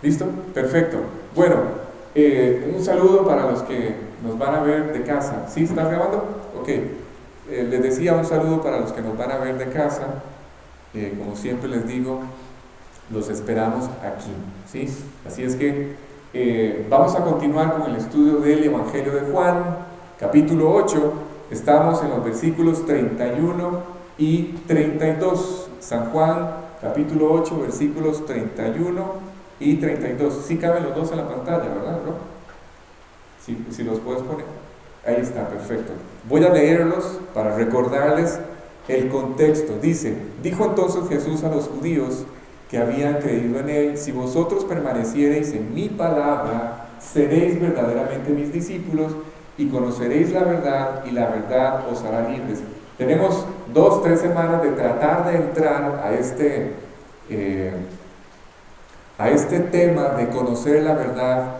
¿Listo? Perfecto. Bueno, un saludo para los que nos van a ver de casa. ¿Sí? ¿Estás grabando? Ok. Les decía un saludo para los que nos van a ver de casa. Como siempre les digo, los esperamos aquí. ¿Sí? Así es que vamos a continuar con el estudio del Evangelio de Juan, capítulo 8. Estamos en los versículos 31 y 32. San Juan, capítulo 8, versículos 31 y 32. Sí caben los dos en la pantalla, ¿verdad, bro? Si los puedes poner. Ahí está, perfecto. Voy a leerlos para recordarles el contexto. Dice: dijo entonces Jesús a los judíos que habían creído en él: si vosotros permaneciereis en mi palabra, seréis verdaderamente mis discípulos y conoceréis la verdad, y la verdad os hará libres. Tenemos 2-3 semanas de tratar de entrar a este tema de conocer la verdad,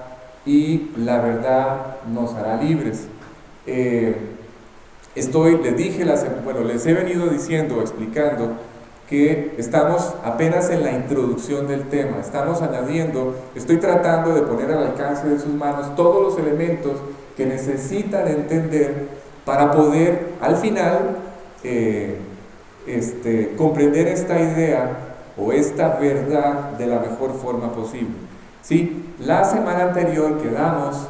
y la verdad nos hará libres. Les he venido diciendo, explicando, que estamos apenas en la introducción del tema. Estamos añadiendo, estoy tratando de poner al alcance de sus manos todos los elementos que necesitan entender para poder al final comprender esta idea o esta verdad de la mejor forma posible. ¿Sí? La semana anterior quedamos,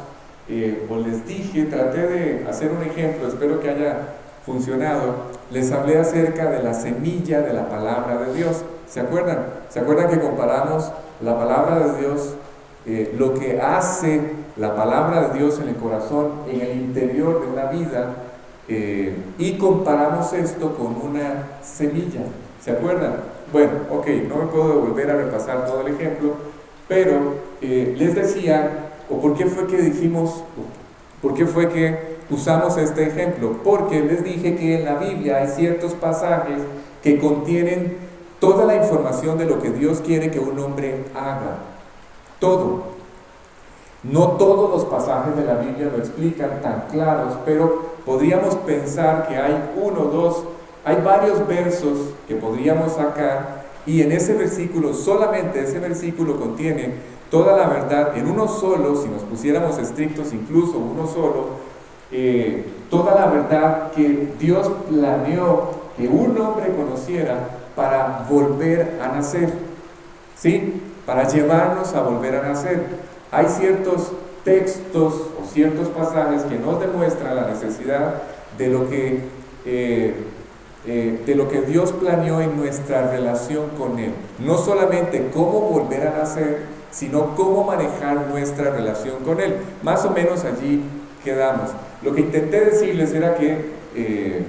les dije, traté de hacer un ejemplo, espero que haya funcionado. Les hablé acerca de la semilla de la palabra de Dios. ¿Se acuerdan? ¿Se acuerdan que comparamos la palabra de Dios, lo que hace la palabra de Dios en el corazón, en el interior de una vida, y comparamos esto con una semilla? ¿Se acuerdan? Bueno, ok, no me puedo volver a repasar todo el ejemplo, pero les decía, o por qué fue que usamos este ejemplo. Porque les dije que en la Biblia hay ciertos pasajes que contienen toda la información de lo que Dios quiere que un hombre haga. Todo. No todos los pasajes de la Biblia lo explican tan claros, pero podríamos pensar que hay hay varios versos que podríamos sacar, y en ese versículo, solamente ese versículo contiene toda la verdad en uno solo. Si nos pusiéramos estrictos, incluso uno solo, toda la verdad que Dios planeó que un hombre conociera para volver a nacer, ¿sí? Para llevarnos a volver a nacer. Hay ciertos textos o ciertos pasajes que nos demuestran la necesidad de lo que Dios planeó en nuestra relación con Él. No solamente cómo volver a nacer, sino cómo manejar nuestra relación con Él. Más o menos allí quedamos. Lo que intenté decirles era que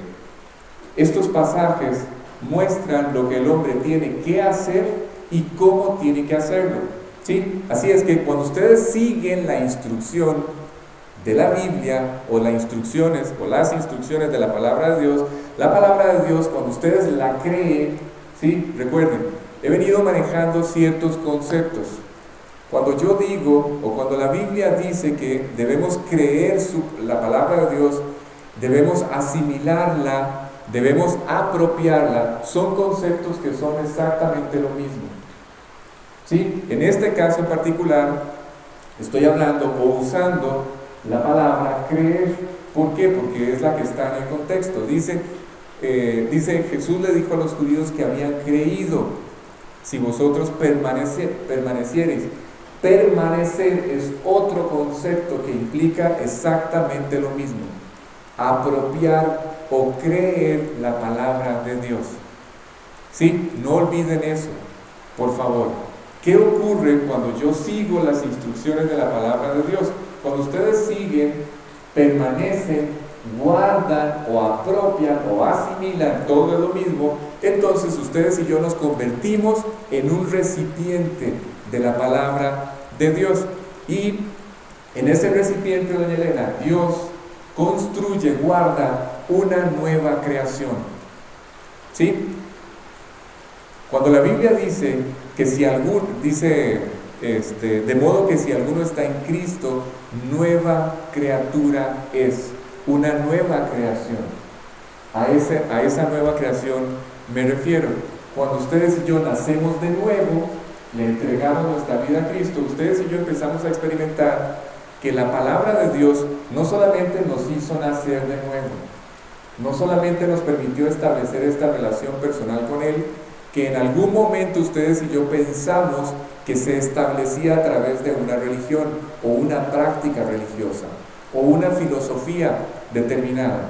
estos pasajes muestran lo que el hombre tiene que hacer y cómo tiene que hacerlo, ¿sí? Así es que cuando ustedes siguen la instrucción de la Biblia, o las instrucciones de la palabra de Dios, la palabra de Dios, cuando ustedes la creen, ¿sí? Recuerden, he venido manejando ciertos conceptos. Cuando yo digo, o cuando la Biblia dice que debemos creer la palabra de Dios, debemos asimilarla, debemos apropiarla, son conceptos que son exactamente lo mismo, ¿sí? En este caso en particular, estoy hablando o usando la palabra creer. ¿Por qué? Porque es la que está en el contexto. Dice Jesús le dijo a los judíos que habían creído: si vosotros permaneciereis. Permanecer es otro concepto que implica exactamente lo mismo: apropiar o creer la palabra de Dios. ¿Sí? No olviden eso, por favor. ¿Qué ocurre cuando yo sigo las instrucciones de la palabra de Dios? Cuando ustedes siguen, permanecen, guardan o apropian o asimilan, todo es lo mismo, entonces ustedes y yo nos convertimos en un recipiente de la palabra de Dios. Y en ese recipiente, doña Elena, Dios construye, guarda una nueva creación, ¿sí? Cuando la Biblia dice que de modo que si alguno está en Cristo, nueva criatura es, una nueva creación. A esa nueva creación me refiero. Cuando ustedes y yo nacemos de nuevo, le entregamos nuestra vida a Cristo, ustedes y yo empezamos a experimentar que la palabra de Dios no solamente nos hizo nacer de nuevo, no solamente nos permitió establecer esta relación personal con Él, que en algún momento ustedes y yo pensamos que se establecía a través de una religión o una práctica religiosa o una filosofía determinada,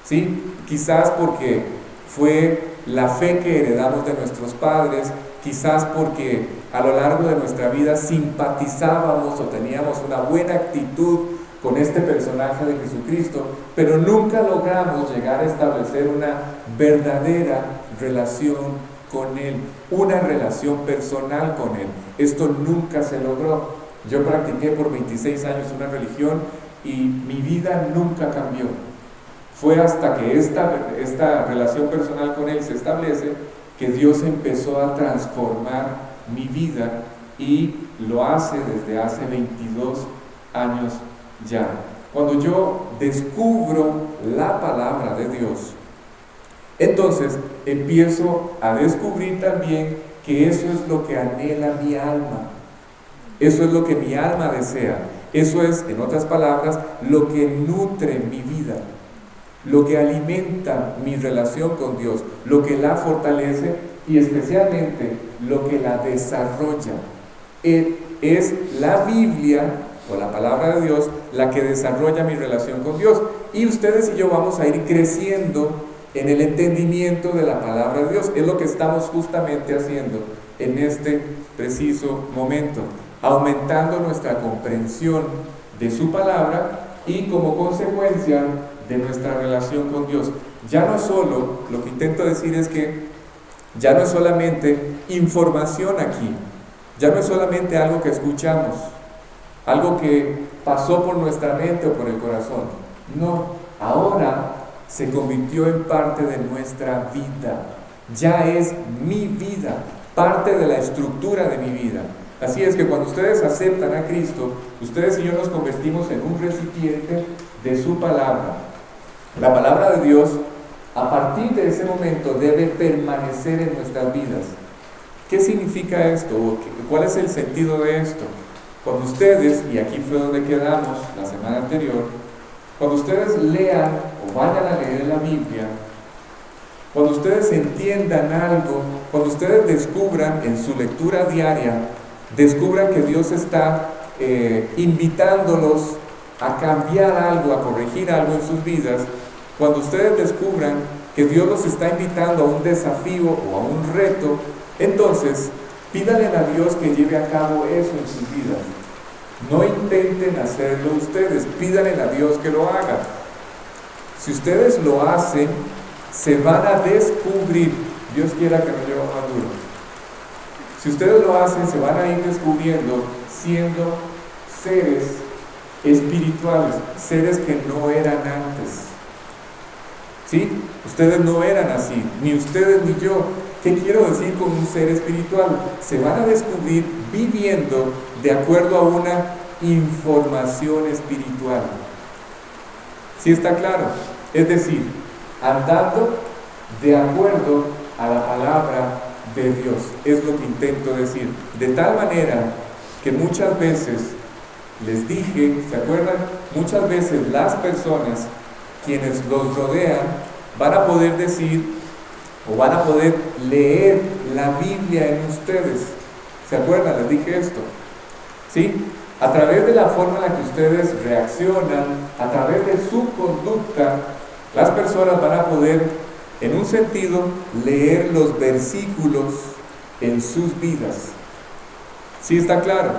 ¿sí? Quizás porque fue la fe que heredamos de nuestros padres, quizás porque a lo largo de nuestra vida simpatizábamos o teníamos una buena actitud con este personaje de Jesucristo, pero nunca logramos llegar a establecer una verdadera relación con Él, una relación personal con Él. Esto nunca se logró. Yo practiqué por 26 años una religión y mi vida nunca cambió. Fue hasta que esta relación personal con Él se establece que Dios empezó a transformar mi vida, y lo hace desde hace 22 años ya. Cuando yo descubro la palabra de Dios, entonces empiezo a descubrir también que eso es lo que anhela mi alma, eso es lo que mi alma desea, eso es, en otras palabras, lo que nutre mi vida, lo que alimenta mi relación con Dios, lo que la fortalece y especialmente lo que la desarrolla. Es la Biblia o la palabra de Dios la que desarrolla mi relación con Dios, y ustedes y yo vamos a ir creciendo en el entendimiento de la palabra de Dios. Es lo que estamos justamente haciendo en este preciso momento, aumentando nuestra comprensión de su palabra y como consecuencia de nuestra relación con Dios. Ya no solo, lo que intento decir es que ya no es solamente información aquí, ya no es solamente algo que escuchamos, algo que pasó por nuestra mente o por el corazón. No, ahora se convirtió en parte de nuestra vida. Ya es mi vida, parte de la estructura de mi vida. Así es que cuando ustedes aceptan a Cristo, ustedes y yo nos convertimos en un recipiente de su palabra. La palabra de Dios, a partir de ese momento, debe permanecer en nuestras vidas. ¿Qué significa esto? ¿Cuál es el sentido de esto? Cuando ustedes, y aquí fue donde quedamos la semana anterior, cuando ustedes lean o vayan a leer la Biblia, cuando ustedes entiendan algo, cuando ustedes descubran en su lectura diaria, descubran que Dios está invitándolos a cambiar algo, a corregir algo en sus vidas, cuando ustedes descubran que Dios los está invitando a un desafío o a un reto, entonces pídanle a Dios que lleve a cabo eso en sus vidas. No intenten hacerlo ustedes, pídanle a Dios que lo haga. Si ustedes lo hacen, se van a descubrir, Dios quiera que no lleve más duro. Si ustedes lo hacen, se van a ir descubriendo siendo seres espirituales, seres que no eran antes. ¿Sí? Ustedes no eran así, ni ustedes ni yo. ¿Qué quiero decir con un ser espiritual? Se van a descubrir viviendo de acuerdo a una información espiritual. ¿Sí está claro? Es decir, andando de acuerdo a la palabra de Dios. Es lo que intento decir. De tal manera que muchas veces, les dije, ¿se acuerdan? Muchas veces las personas, quienes los rodean, van a poder decir o van a poder leer la Biblia en ustedes. ¿Se acuerdan? Les dije esto. ¿Sí? A través de la forma en la que ustedes reaccionan, a través de su conducta, las personas van a poder, en un sentido, leer los versículos en sus vidas. ¿Sí está claro?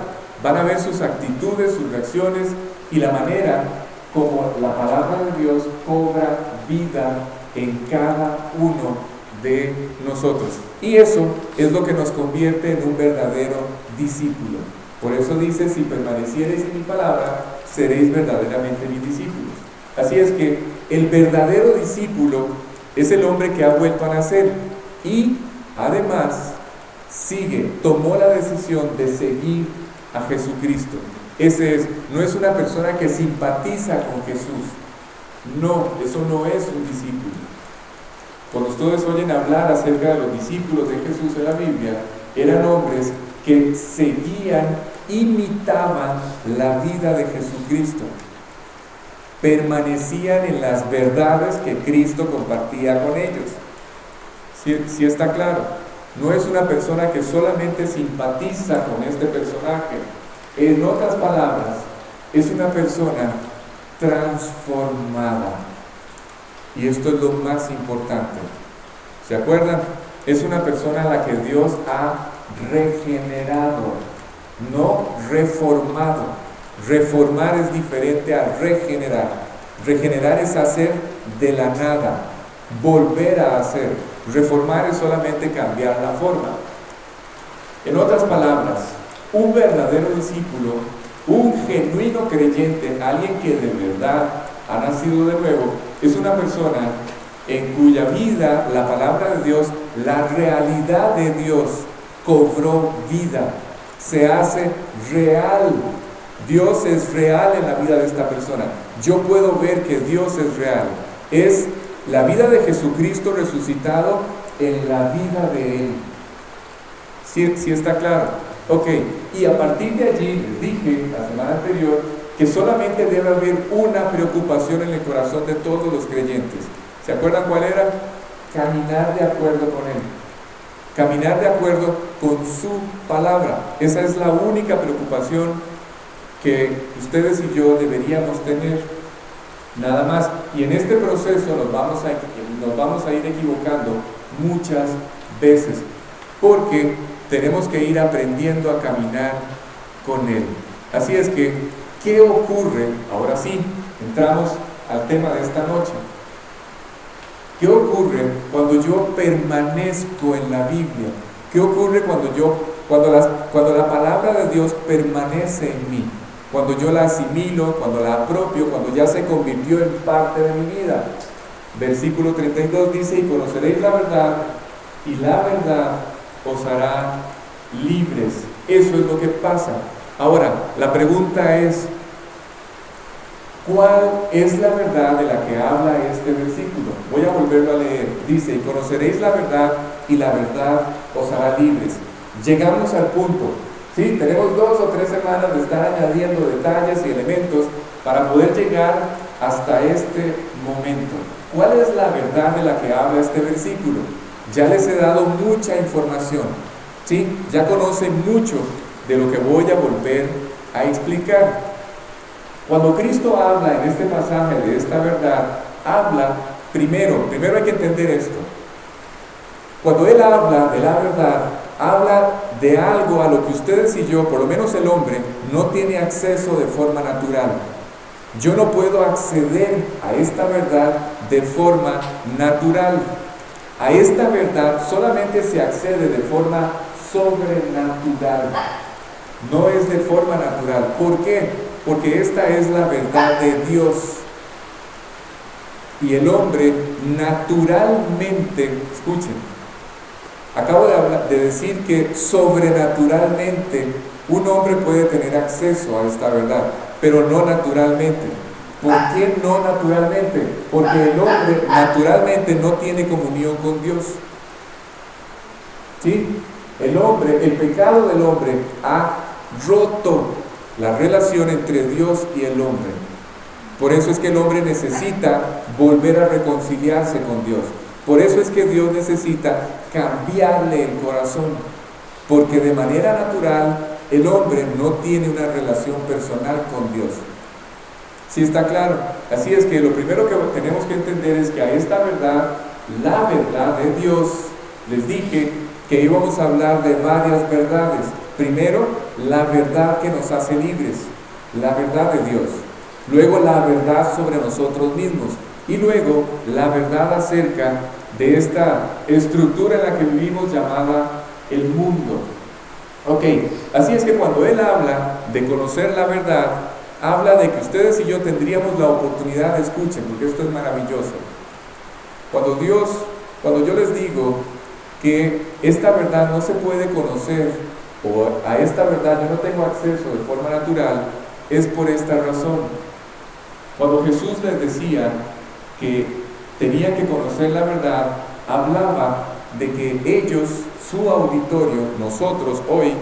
Van a ver sus actitudes, sus reacciones y la manera como la palabra de Dios cobra vida en cada uno de nosotros. Y eso es lo que nos convierte en un verdadero discípulo. Por eso dice, si permaneciereis en mi palabra, seréis verdaderamente mis discípulos. Así es que el verdadero discípulo es el hombre que ha vuelto a nacer y además tomó la decisión de seguir a Jesucristo. No es una persona que simpatiza con Jesús. No, eso no es un discípulo. Cuando ustedes oyen hablar acerca de los discípulos de Jesús en la Biblia, eran hombres que seguían, imitaban la vida de Jesucristo. Permanecían en las verdades que Cristo compartía con ellos. ¿Sí está claro? No es una persona que solamente simpatiza con este personaje. En otras palabras, es una persona transformada. Y esto es lo más importante. ¿Se acuerdan? Es una persona a la que Dios ha regenerado, no reformado. Reformar es diferente a regenerar. Regenerar es hacer de la nada, volver a hacer. Reformar es solamente cambiar la forma. En otras palabras, un verdadero discípulo, un genuino creyente, alguien que de verdad ha nacido de nuevo, es una persona en cuya vida la palabra de Dios, la realidad de Dios, cobró vida, se hace real. Dios es real en la vida de esta persona. Yo puedo ver que Dios es real. Es la vida de Jesucristo resucitado en la vida de Él. ¿Sí está claro? Ok, y a partir de allí, les dije la semana anterior, que solamente debe haber una preocupación en el corazón de todos los creyentes. ¿Se acuerdan cuál era? Caminar de acuerdo con Él. Caminar de acuerdo con su palabra. Esa es la única preocupación que ustedes y yo deberíamos tener, nada más. Y en este proceso nos vamos a ir equivocando muchas veces, porque tenemos que ir aprendiendo a caminar con Él. Así es que, ¿qué ocurre? Ahora sí, entramos al tema de esta noche. ¿Qué ocurre cuando yo permanezco en la Biblia? ¿Qué ocurre cuando la palabra de Dios permanece en mí? Cuando yo la asimilo, cuando la apropio, cuando ya se convirtió en parte de mi vida. Versículo 32 dice: y conoceréis la verdad, y la verdad os hará libres. Eso es lo que pasa. Ahora, la pregunta es: ¿cuál es la verdad de la que habla este versículo? Voy a volverlo a leer. Dice: y conoceréis la verdad, y la verdad os hará libres. Llegamos al punto. Sí, tenemos 2 o 3 semanas de estar añadiendo detalles y elementos para poder llegar hasta este momento. ¿Cuál es la verdad de la que habla este versículo? Ya les he dado mucha información, ¿sí? Ya conocen mucho de lo que voy a volver a explicar. Cuando Cristo habla en este pasaje de esta verdad, habla, primero hay que entender esto. Cuando Él habla de la verdad, habla de algo a lo que ustedes y yo, por lo menos el hombre, no tiene acceso de forma natural. Yo no puedo acceder a esta verdad de forma natural. A esta verdad solamente se accede de forma sobrenatural. No es de forma natural. ¿Por qué? Porque esta es la verdad de Dios. Y el hombre naturalmente, escuchen, acabo de decir que sobrenaturalmente un hombre puede tener acceso a esta verdad, pero no naturalmente. ¿Por qué no naturalmente? Porque el hombre naturalmente no tiene comunión con Dios. ¿Sí? El pecado del hombre ha roto la relación entre Dios y el hombre. Por eso es que el hombre necesita volver a reconciliarse con Dios. Por eso es que Dios necesita cambiarle el corazón, porque de manera natural el hombre no tiene una relación personal con Dios. ¿Sí está claro? Así es que lo primero que tenemos que entender es que a esta verdad, la verdad de Dios, les dije que íbamos a hablar de varias verdades. Primero, la verdad que nos hace libres, la verdad de Dios. Luego, la verdad sobre nosotros mismos. Y luego, la verdad acerca de esta estructura en la que vivimos llamada el mundo. Ok, así es que cuando Él habla de conocer la verdad, habla de que ustedes y yo tendríamos la oportunidad de escuchen, porque esto es maravilloso. Cuando yo les digo que esta verdad no se puede conocer, o a esta verdad yo no tengo acceso de forma natural, es por esta razón. Cuando Jesús les decía que tenían que conocer la verdad, hablaba de que ellos, su auditorio, nosotros hoy,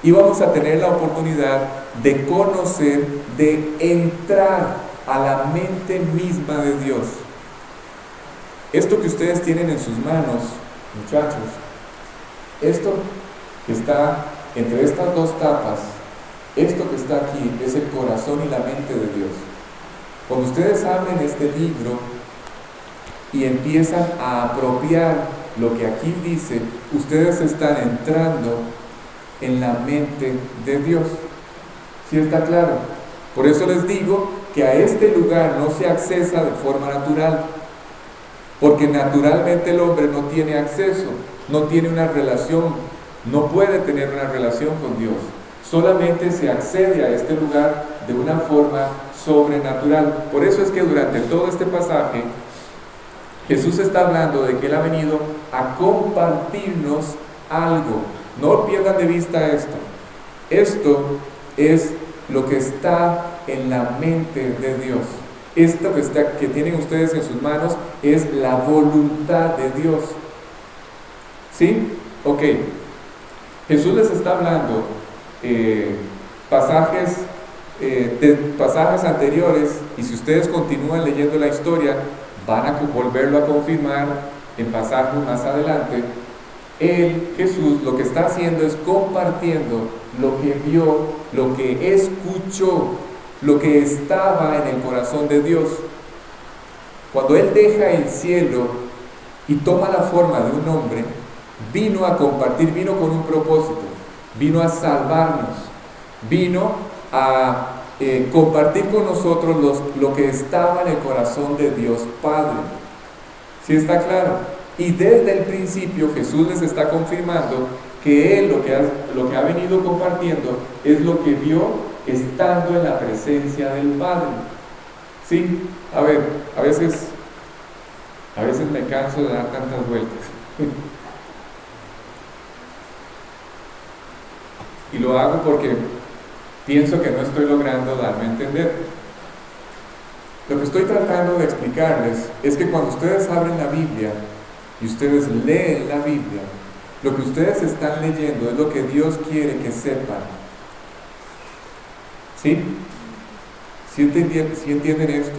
y vamos a tener la oportunidad de conocer, de entrar a la mente misma de Dios. Esto que ustedes tienen en sus manos, muchachos, esto que está entre estas dos tapas, esto que está aquí es el corazón y la mente de Dios. Cuando ustedes abren este libro y empiezan a apropiar lo que aquí dice, ustedes están entrando en la mente de Dios. ¿Sí está claro? Por eso les digo que a este lugar no se accesa de forma natural, porque naturalmente el hombre no tiene acceso, no tiene una relación, no puede tener una relación con Dios. Solamente se accede a este lugar de una forma sobrenatural. Por eso es que durante todo este pasaje Jesús está hablando de que Él ha venido a compartirnos algo. No pierdan de vista esto. Esto es lo que está en la mente de Dios. Esto que tienen ustedes en sus manos es la voluntad de Dios. ¿Sí? Ok. Jesús les está hablando pasajes anteriores, y si ustedes continúan leyendo la historia, van a volverlo a confirmar en pasajes más adelante. Jesús, lo que está haciendo es compartiendo lo que vio, lo que escuchó, lo que estaba en el corazón de Dios. Cuando Él deja el cielo y toma la forma de un hombre, vino a compartir, vino con un propósito, vino a salvarnos, vino a compartir con nosotros lo que estaba en el corazón de Dios Padre. ¿Sí está claro? Y desde el principio Jesús les está confirmando que Él lo que ha venido compartiendo es lo que vio estando en la presencia del Padre. ¿Sí? A ver, a veces me canso de dar tantas vueltas. Y lo hago porque pienso que no estoy logrando darme a entender. Lo que estoy tratando de explicarles es que cuando ustedes abren la Biblia y ustedes leen la Biblia, lo que ustedes están leyendo es lo que Dios quiere que sepan. ¿Sí? ¿Sí entienden esto?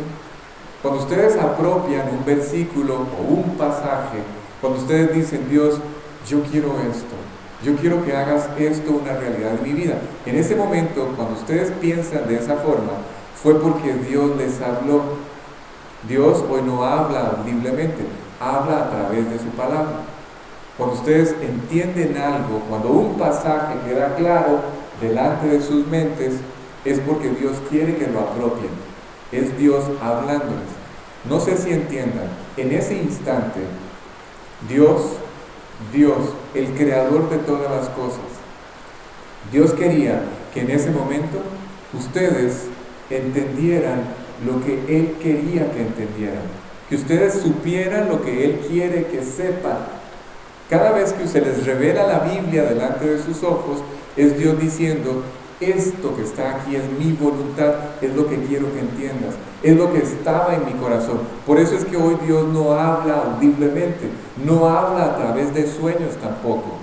Cuando ustedes apropian un versículo o un pasaje, cuando ustedes dicen, Dios, yo quiero esto, yo quiero que hagas esto una realidad en mi vida. En ese momento, cuando ustedes piensan de esa forma, fue porque Dios les habló. Dios hoy no habla audiblemente, habla a través de su palabra. Cuando ustedes entienden algo, cuando un pasaje queda claro delante de sus mentes, es porque Dios quiere que lo apropien. Es Dios hablándoles. No sé si entiendan, en ese instante, Dios, el creador de todas las cosas, Dios quería que en ese momento ustedes entendieran lo que Él quería que entendieran, que ustedes supieran lo que Él quiere que sepan. Cada vez que se les revela la Biblia delante de sus ojos, es Dios diciendo, esto que está aquí es mi voluntad, es lo que quiero que entiendas, es lo que estaba en mi corazón. Por eso es que hoy Dios no habla audiblemente, no habla a través de sueños tampoco.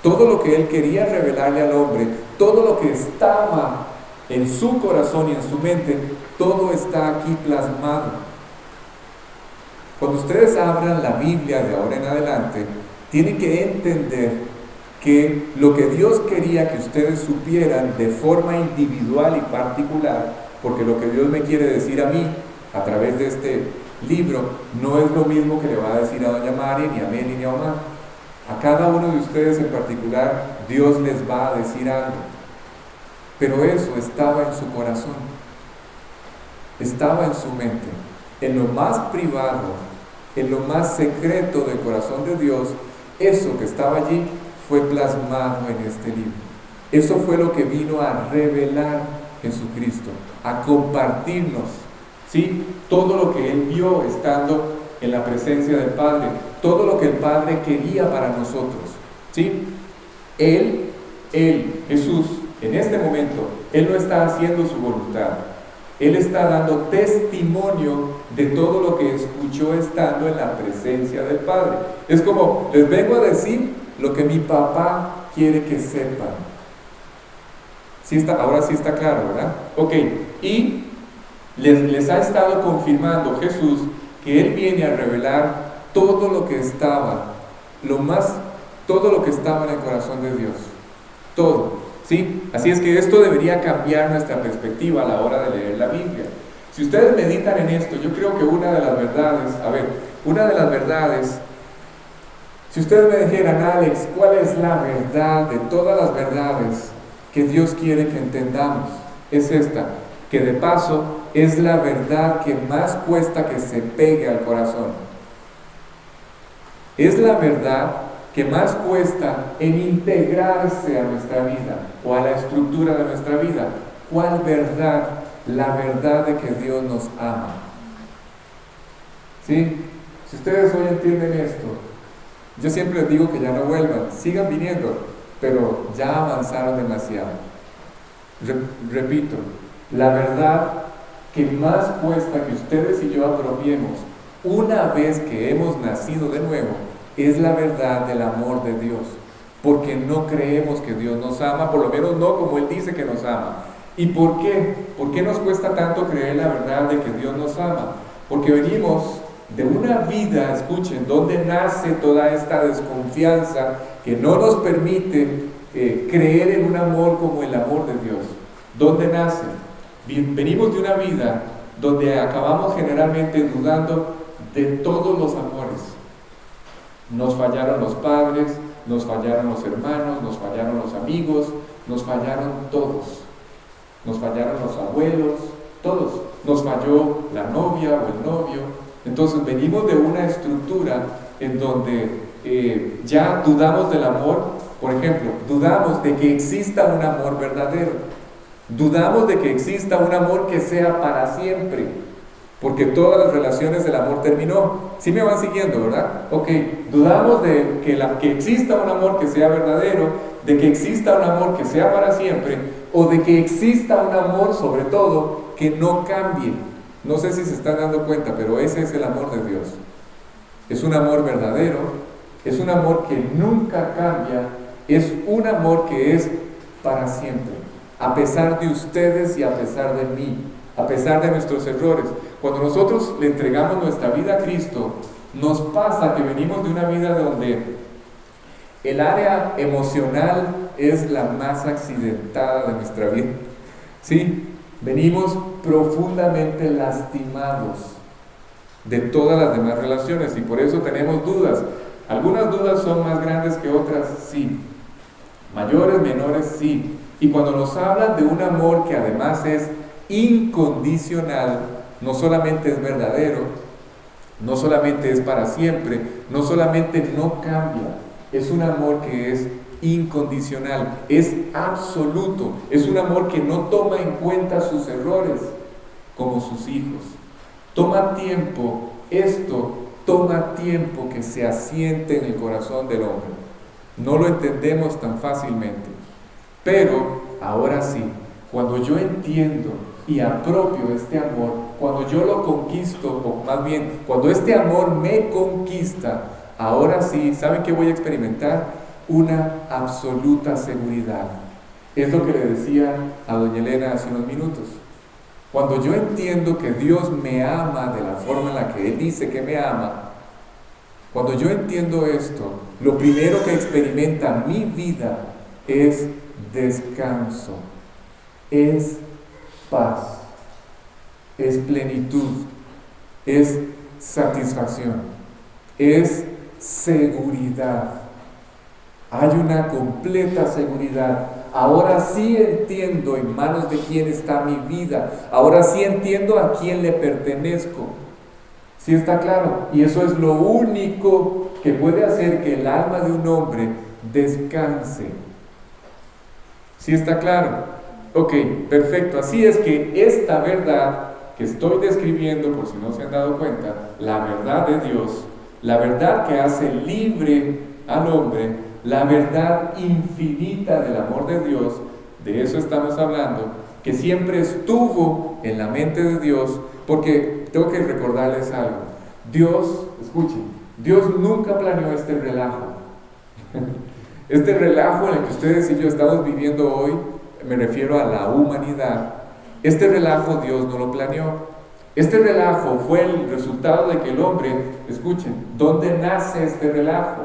Todo lo que Él quería revelarle al hombre, todo lo que estaba en su corazón y en su mente, todo está aquí plasmado. Cuando ustedes abran la Biblia de ahora en adelante, tienen que entender que lo que Dios quería que ustedes supieran de forma individual y particular, porque lo que Dios me quiere decir a mí a través de este libro no es lo mismo que le va a decir a doña Mari, ni a Meli, ni a Omar. A cada uno de ustedes en particular Dios les va a decir algo, pero eso estaba en su corazón, estaba en su mente, en lo más privado, en lo más secreto del corazón de Dios. Eso que estaba allí fue plasmado en este libro. Eso fue lo que vino a revelar Jesucristo, a compartirnos, ¿sí? Todo lo que Él vio estando en la presencia del Padre, todo lo que el Padre quería para nosotros, ¿sí? Él, Jesús, en este momento, Él no está haciendo su voluntad. Él está dando testimonio de todo lo que escuchó estando en la presencia del Padre. Es como, les vengo a decir lo que mi papá quiere que sepan. Ahora sí está claro, ¿verdad? Ok, y les ha estado confirmando Jesús que Él viene a revelar todo lo que estaba, todo lo que estaba en el corazón de Dios. Todo, ¿sí? Así es que esto debería cambiar nuestra perspectiva a la hora de leer la Biblia. Si ustedes meditan en esto, yo creo que una de las verdades, si ustedes me dijeran, Alex, ¿cuál es la verdad de todas las verdades que Dios quiere que entendamos? Es esta, que de paso es la verdad que más cuesta que se pegue al corazón. Es la verdad que más cuesta en integrarse a nuestra vida o a la estructura de nuestra vida. ¿Cuál verdad? La verdad de que Dios nos ama. ¿Sí? Si ustedes hoy entienden esto, yo siempre les digo que ya no vuelvan, sigan viniendo, pero ya avanzaron demasiado. Repito, la verdad que más cuesta que ustedes y yo apropiemos una vez que hemos nacido de nuevo es la verdad del amor de Dios, porque no creemos que Dios nos ama, por lo menos no como Él dice que nos ama. ¿Y por qué? ¿Por qué nos cuesta tanto creer la verdad de que Dios nos ama? Porque venimos de una vida, escuchen, donde nace toda esta desconfianza que no nos permite creer en un amor como el amor de Dios. ¿Dónde nace? Venimos de una vida donde acabamos generalmente dudando de todos los amores. Nos fallaron los padres, nos fallaron los hermanos, nos fallaron los amigos, nos fallaron todos. Nos fallaron los abuelos, todos. Nos falló la novia o el novio. Entonces venimos de una estructura en donde ya dudamos del amor. Por ejemplo, dudamos de que exista un amor verdadero. Dudamos de que exista un amor que sea para siempre, porque todas las relaciones del amor terminó. ¿Sí me van siguiendo, verdad? Ok, dudamos de que exista un amor que sea verdadero, de que exista un amor que sea para siempre, o de que exista un amor, sobre todo, que no cambie. No sé si se están dando cuenta, pero ese es el amor de Dios. Es un amor verdadero, es un amor que nunca cambia, es un amor que es para siempre, a pesar de ustedes y a pesar de mí, a pesar de nuestros errores. Cuando nosotros le entregamos nuestra vida a Cristo, nos pasa que venimos de una vida donde el área emocional es la más accidentada de nuestra vida. ¿Sí? Venimos profundamente lastimados de todas las demás relaciones y por eso tenemos dudas. Algunas dudas son más grandes que otras, sí. Mayores, menores, sí. Y cuando nos hablan de un amor que además es incondicional, no solamente es verdadero, no solamente es para siempre, no solamente no cambia, es un amor que es incondicional, es absoluto, es un amor que no toma en cuenta sus errores como sus hijos. Toma tiempo, esto toma tiempo que se asiente en el corazón del hombre. No lo entendemos tan fácilmente, pero ahora sí, cuando yo entiendo y apropio este amor, cuando yo lo conquisto, o más bien, cuando este amor me conquista, ahora sí, ¿saben qué voy a experimentar? Una absoluta seguridad. Es lo que le decía a doña Elena hace unos minutos. Cuando yo entiendo que Dios me ama de la forma en la que Él dice que me ama, cuando yo entiendo esto, lo primero que experimenta mi vida es descanso, es paz, es plenitud, es satisfacción, es seguridad. Hay una completa seguridad. Ahora sí entiendo en manos de quién está mi vida. Ahora sí entiendo a quién le pertenezco. ¿Sí está claro? Y eso es lo único que puede hacer que el alma de un hombre descanse. ¿Sí está claro? Ok, perfecto. Así es que esta verdad que estoy describiendo, por si no se han dado cuenta, la verdad de Dios, la verdad que hace libre al hombre, la verdad infinita del amor de Dios, de eso estamos hablando, que siempre estuvo en la mente de Dios, porque tengo que recordarles algo. Dios, escuchen, Dios nunca planeó este relajo. Este relajo en el que ustedes y yo estamos viviendo hoy, me refiero a la humanidad, este relajo Dios no lo planeó. Este relajo fue el resultado de que el hombre, escuchen, ¿dónde nace este relajo?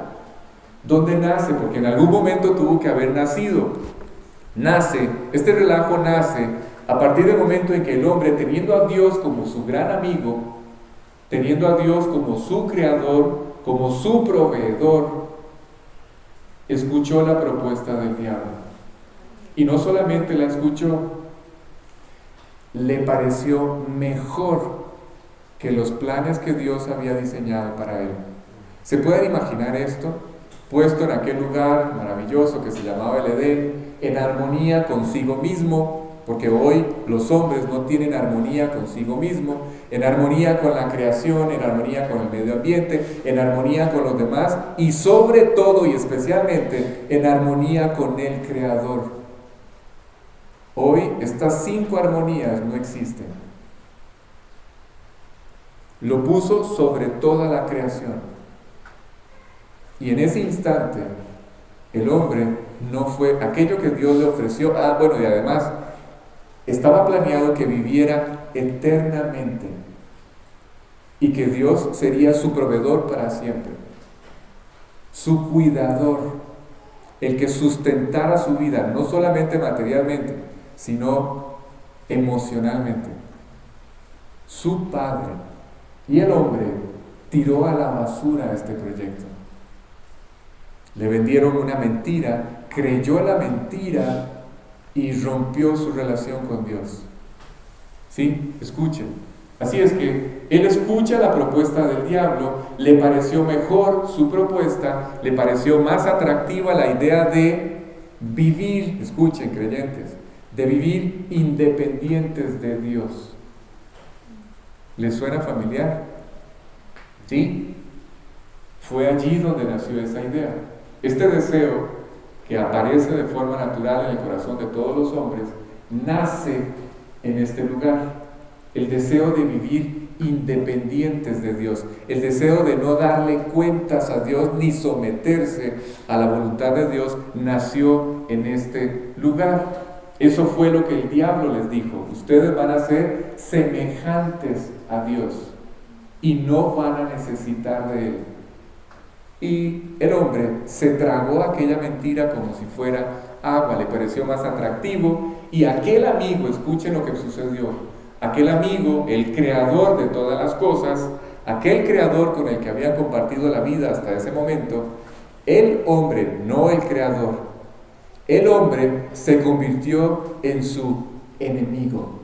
¿Dónde nace? Porque en algún momento tuvo que haber nacido. Este relajo nace a partir del momento en que el hombre, teniendo a Dios como su gran amigo, teniendo a Dios como su creador, como su proveedor, escuchó la propuesta del diablo. Y no solamente la escuchó, le pareció mejor que los planes que Dios había diseñado para él. ¿Se pueden imaginar esto? Puesto en aquel lugar maravilloso que se llamaba el Edén, en armonía consigo mismo, porque hoy los hombres no tienen armonía consigo mismo, en armonía con la creación, en armonía con el medio ambiente, en armonía con los demás y sobre todo y especialmente en armonía con el Creador. Hoy estas 5 armonías no existen. Lo puso sobre toda la creación. Y en ese instante, el hombre no fue aquello que Dios le ofreció. Y además, estaba planeado que viviera eternamente y que Dios sería su proveedor para siempre, su cuidador, el que sustentara su vida, no solamente materialmente, sino emocionalmente, su padre. Y el hombre tiró a la basura este proyecto. Le vendieron una mentira, creyó la mentira y rompió su relación con Dios. ¿Sí? Escuchen. Así es que él escucha la propuesta del diablo, le pareció mejor su propuesta, le pareció más atractiva la idea de vivir, escuchen creyentes, de vivir independientes de Dios. ¿Les suena familiar? ¿Sí? Fue allí donde nació esa idea. Este deseo que aparece de forma natural en el corazón de todos los hombres, nace en este lugar. El deseo de vivir independientes de Dios, el deseo de no darle cuentas a Dios ni someterse a la voluntad de Dios, nació en este lugar. Eso fue lo que el diablo les dijo: ustedes van a ser semejantes a Dios y no van a necesitar de Él. Y el hombre se tragó aquella mentira como si fuera agua, le pareció más atractivo, y aquel amigo, escuchen lo que sucedió, aquel amigo, el creador de todas las cosas, aquel creador con el que había compartido la vida hasta ese momento, el hombre, no el creador, el hombre se convirtió en su enemigo,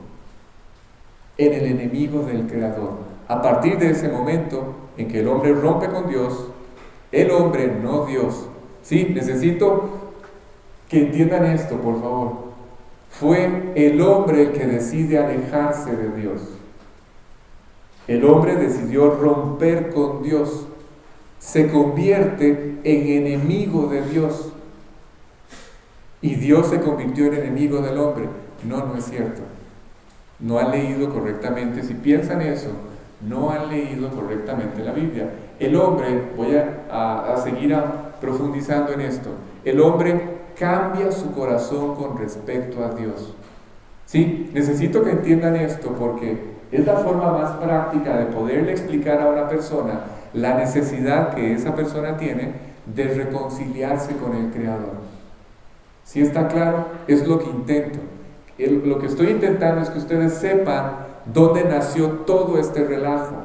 en el enemigo del creador. A partir de ese momento en que el hombre rompe con Dios, el hombre, no Dios. Sí, necesito que entiendan esto, por favor. Fue el hombre el que decide alejarse de Dios. El hombre decidió romper con Dios. Se convierte en enemigo de Dios. Y Dios se convirtió en enemigo del hombre. No es cierto. No han leído correctamente. Si piensan eso, no han leído correctamente la Biblia. El hombre, voy a seguir profundizando en esto, el hombre cambia su corazón con respecto a Dios. ¿Sí? Necesito que entiendan esto porque es la forma más práctica de poderle explicar a una persona la necesidad que esa persona tiene de reconciliarse con el Creador. ¿Sí está claro? Es lo que intento. Lo que estoy intentando es que ustedes sepan dónde nació todo este relajo.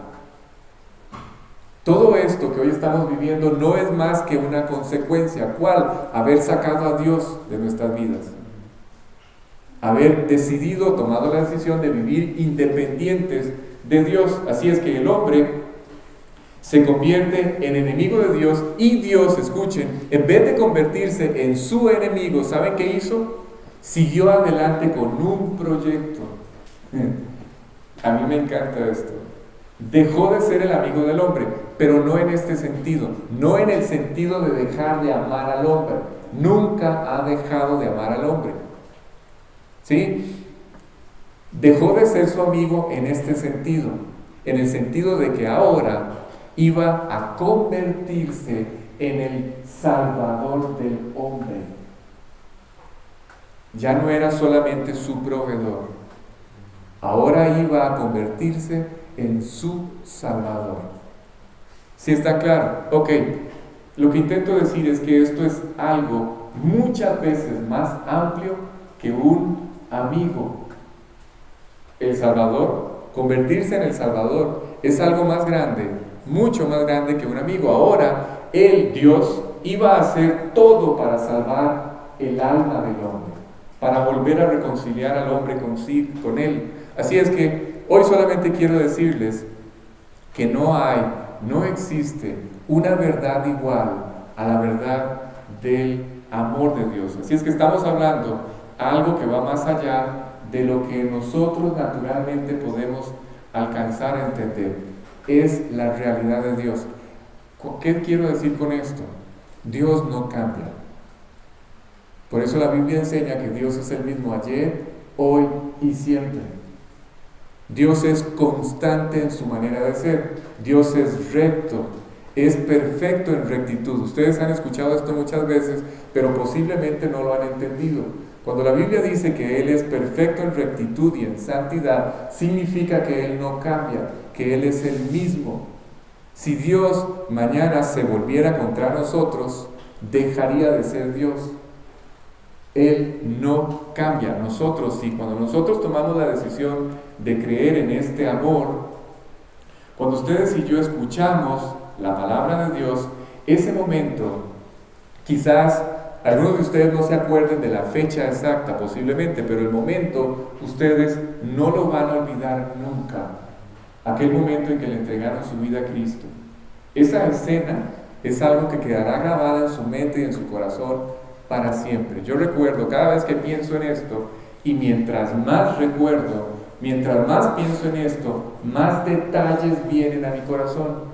Todo esto que hoy estamos viviendo no es más que una consecuencia. ¿Cuál? Haber sacado a Dios de nuestras vidas. Haber decidido, tomado la decisión de vivir independientes de Dios. Así es que el hombre se convierte en enemigo de Dios y Dios, escuchen, en vez de convertirse en su enemigo, ¿saben qué hizo? Siguió adelante con un proyecto. A mí me encanta esto. Dejó de ser el amigo del hombre, pero no en este sentido, no en el sentido de dejar de amar al hombre. Nunca ha dejado de amar al hombre. ¿Sí? Dejó de ser su amigo en este sentido, en el sentido de que ahora iba a convertirse en el salvador del hombre. ya no era solamente su proveedor, ahora iba a convertirse en su Salvador. ¿Sí está claro? Ok, lo que intento decir es que esto es algo muchas veces más amplio que un amigo. El Salvador, convertirse en el Salvador, es algo más grande, mucho más grande que un amigo. Ahora, Dios, iba a hacer todo para salvar el alma del hombre, para volver a reconciliar al hombre con Él. Así es que hoy solamente quiero decirles que no existe una verdad igual a la verdad del amor de Dios. Así es que estamos hablando algo que va más allá de lo que nosotros naturalmente podemos alcanzar a entender. Es la realidad de Dios. ¿Qué quiero decir con esto? Dios no cambia. Por eso la Biblia enseña que Dios es el mismo ayer, hoy y siempre. Dios es constante en su manera de ser. Dios es recto, es perfecto en rectitud. Ustedes han escuchado esto muchas veces, pero posiblemente no lo han entendido. Cuando la Biblia dice que Él es perfecto en rectitud y en santidad, significa que Él no cambia, que Él es el mismo. Si Dios mañana se volviera contra nosotros, dejaría de ser Dios. Él no cambia. Nosotros sí, cuando nosotros tomamos la decisión de creer en este amor, cuando ustedes y yo escuchamos la palabra de Dios, ese momento, quizás algunos de ustedes no se acuerden de la fecha exacta posiblemente, pero el momento ustedes no lo van a olvidar nunca. Aquel momento en que le entregaron su vida a Cristo. Esa escena es algo que quedará grabada en su mente y en su corazón para siempre. Yo recuerdo cada vez que pienso en esto, y mientras más recuerdo, mientras más pienso en esto, más detalles vienen a mi corazón.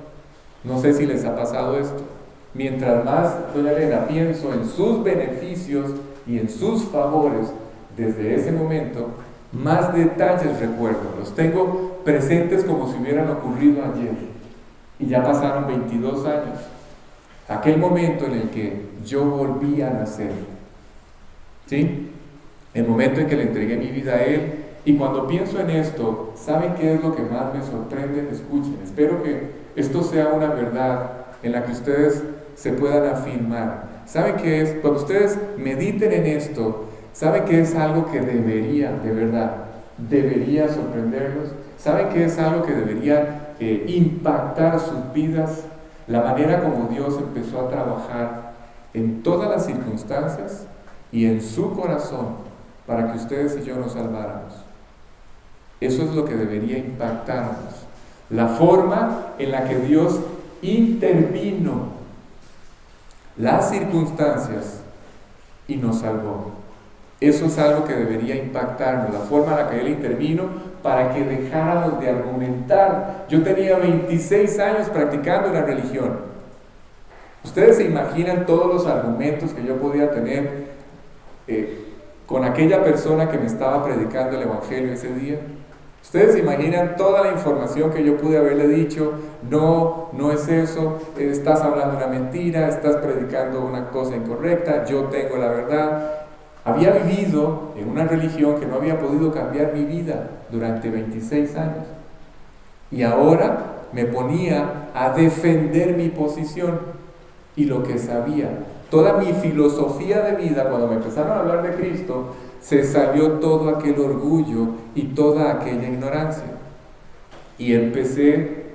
No sé si les ha pasado esto. Mientras más, doña Elena, pienso en sus beneficios y en sus favores, desde ese momento, más detalles recuerdo. Los tengo presentes como si hubieran ocurrido ayer. Y ya pasaron 22 años. Aquel momento en el que yo volví a nacer. ¿Sí? El momento en que le entregué mi vida a Él. Y cuando pienso en esto, ¿saben qué es lo que más me sorprende? Escuchen, espero que esto sea una verdad en la que ustedes se puedan afirmar. ¿Saben qué es? Cuando ustedes mediten en esto, ¿saben qué es algo que debería, de verdad, debería sorprenderlos? ¿Saben qué es algo que debería impactar sus vidas? La manera como Dios empezó a trabajar en todas las circunstancias y en su corazón para que ustedes y yo nos salváramos. Eso es lo que debería impactarnos. La forma en la que Dios intervino las circunstancias y nos salvó. Eso es algo que debería impactarnos, la forma en la que Él intervino para que dejáramos de argumentar. Yo tenía 26 años practicando la religión. Ustedes se imaginan todos los argumentos que yo podía tener con aquella persona que me estaba predicando el Evangelio ese día. Ustedes se imaginan toda la información que yo pude haberle dicho. No es eso, estás hablando una mentira, estás predicando una cosa incorrecta, yo tengo la verdad. Había vivido en una religión que no había podido cambiar mi vida durante 26 años. Y ahora me ponía a defender mi posición y lo que sabía. Toda mi filosofía de vida, cuando me empezaron a hablar de Cristo, se salió todo aquel orgullo y toda aquella ignorancia. Y empecé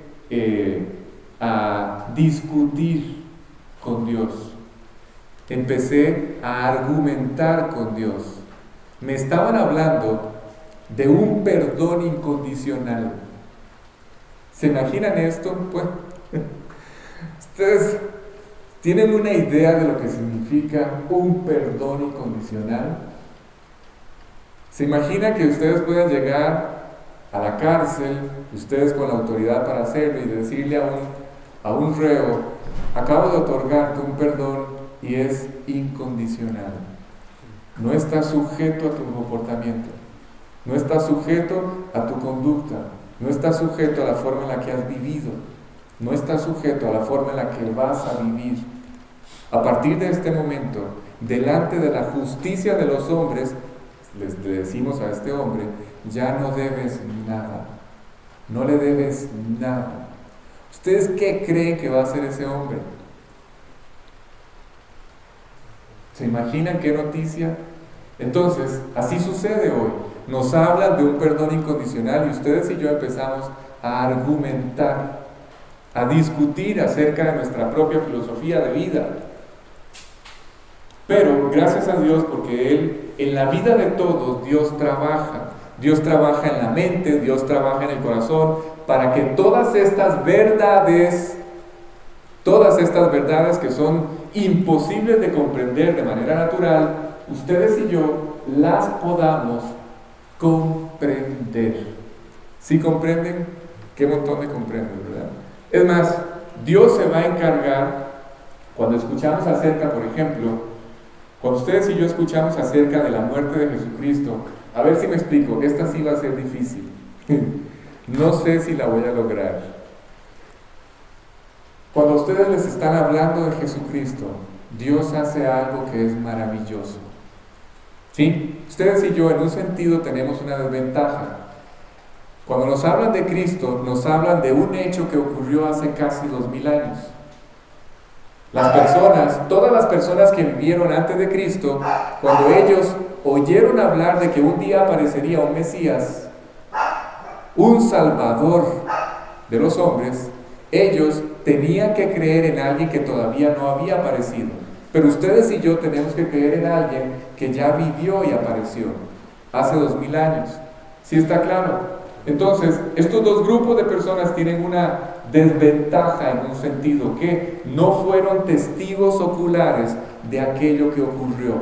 a discutir con Dios. Empecé a argumentar con Dios. Me estaban hablando de un perdón incondicional. ¿Se imaginan esto? Pues, ustedes tienen una idea de lo que significa un perdón incondicional. ¿Se imagina que ustedes puedan llegar a la cárcel, ustedes con la autoridad para hacerlo, y decirle a un reo, acabo de otorgarte un perdón y es incondicional? No está sujeto a tu comportamiento, no está sujeto a tu conducta, no está sujeto a la forma en la que has vivido, no está sujeto a la forma en la que vas a vivir. A partir de este momento, delante de la justicia de los hombres, le decimos a este hombre, ya no debes nada, no le debes nada. ¿Ustedes qué creen que va a hacer ese hombre? ¿Se imaginan qué noticia? Entonces, así sucede hoy. Nos hablan de un perdón incondicional y ustedes y yo empezamos a argumentar, a discutir acerca de nuestra propia filosofía de vida. Pero gracias a Dios, porque en la vida de todos, Dios trabaja. Dios trabaja en la mente, Dios trabaja en el corazón, para que todas estas verdades que son imposibles de comprender de manera natural, ustedes y yo las podamos comprender. ¿Sí comprenden? Qué montón de comprenden, ¿verdad? Es más, Dios se va a encargar, cuando escuchamos acerca, por ejemplo, cuando ustedes y yo escuchamos acerca de la muerte de Jesucristo, a ver si me explico, esta sí va a ser difícil. No sé si la voy a lograr. Cuando ustedes les están hablando de Jesucristo, Dios hace algo que es maravilloso. ¿Sí? Ustedes y yo en un sentido tenemos una desventaja. Cuando nos hablan de Cristo, nos hablan de un hecho que ocurrió hace casi 2000 años. Todas las personas que vivieron antes de Cristo, cuando ellos oyeron hablar de que un día aparecería un Mesías, un Salvador de los hombres, ellos tenían que creer en alguien que todavía no había aparecido. Pero ustedes y yo tenemos que creer en alguien que ya vivió y apareció hace 2000 años. ¿Sí está claro? Entonces, estos dos grupos de personas tienen una desventaja en un sentido, que no fueron testigos oculares de aquello que ocurrió.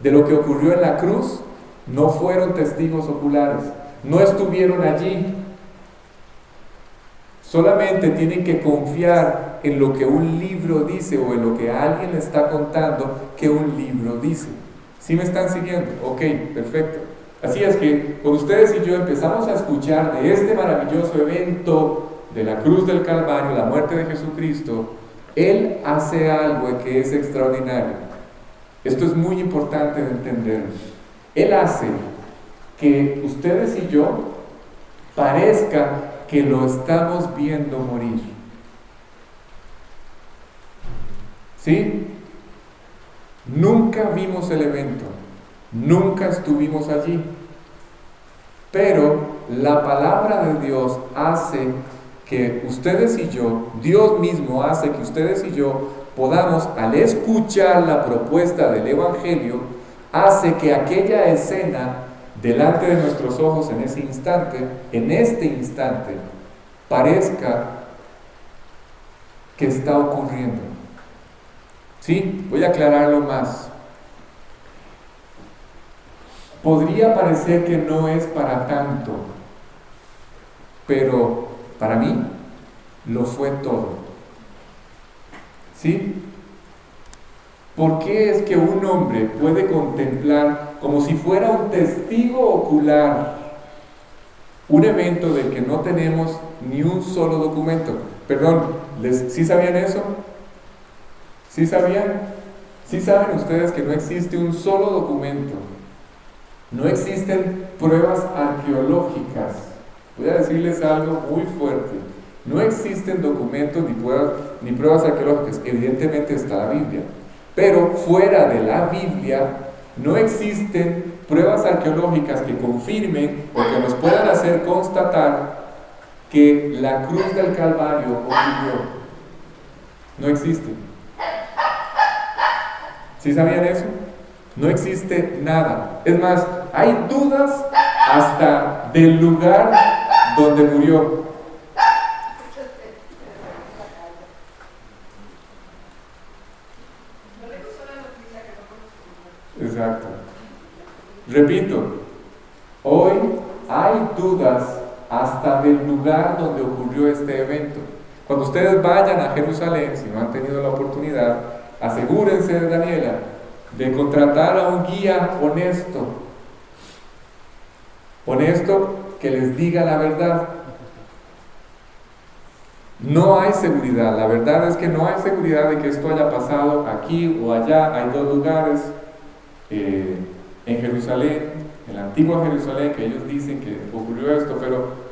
De lo que ocurrió en la cruz, no fueron testigos oculares, no estuvieron allí. Solamente tienen que confiar en lo que un libro dice o en lo que alguien le está contando que un libro dice. ¿Sí me están siguiendo? Ok, perfecto. Así es que cuando ustedes y yo empezamos a escuchar de este maravilloso evento de la cruz del Calvario, la muerte de Jesucristo, Él hace algo que es extraordinario. Esto es muy importante de entender. Él hace que ustedes y yo parezca que lo estamos viendo morir. ¿Sí? Nunca vimos el evento, nunca estuvimos allí, pero la palabra de Dios hace que ustedes y yo, Dios mismo hace que ustedes y yo podamos, al escuchar la propuesta del Evangelio, hace que aquella escena delante de nuestros ojos en ese instante, en este instante, parezca que está ocurriendo. ¿Sí? Voy a aclararlo más. Podría parecer que no es para tanto, pero para mí lo fue todo. ¿Sí? ¿Por qué es que un hombre puede contemplar como si fuera un testigo ocular un evento del que no tenemos ni un solo documento? Perdón, ¿sí sabían eso? ¿Sí sabían? ¿Sí saben ustedes que no existe un solo documento? No existen pruebas arqueológicas. Voy a decirles algo muy fuerte. No existen documentos ni pruebas arqueológicas. Evidentemente está la Biblia. Pero fuera de la Biblia no existen pruebas arqueológicas que confirmen o que nos puedan hacer constatar que la cruz del Calvario ocurrió. No existe. ¿Sí sabían eso? No existe nada. Es más, hay dudas hasta del lugar donde murió. Exacto. Repito, hoy hay dudas hasta del lugar donde ocurrió este evento. Cuando ustedes vayan a Jerusalén, si no han tenido la oportunidad, asegúrense de Daniela, de contratar a un guía honesto que les diga la verdad. No hay seguridad, la verdad es que no hay seguridad de que esto haya pasado aquí o allá. Hay dos lugares, en Jerusalén, en la antigua Jerusalén, que ellos dicen que ocurrió esto,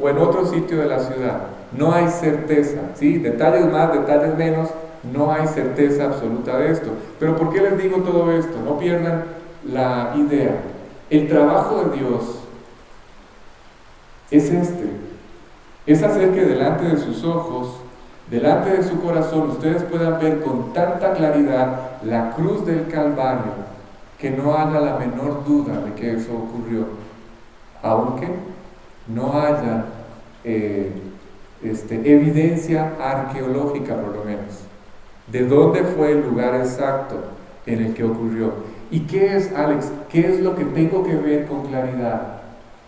o en otro sitio de la ciudad. No hay certeza, ¿sí? Detalles más, detalles menos, no hay certeza absoluta de esto. Pero ¿por qué les digo todo esto? No pierdan la idea. El trabajo de Dios es es hacer que delante de sus ojos, delante de su corazón, ustedes puedan ver con tanta claridad la cruz del Calvario, que no haya la menor duda de que eso ocurrió, aunque no haya evidencia arqueológica, por lo menos, de dónde fue el lugar exacto en el que ocurrió. ¿Y qué es, Alex? ¿Qué es lo que tengo que ver con claridad?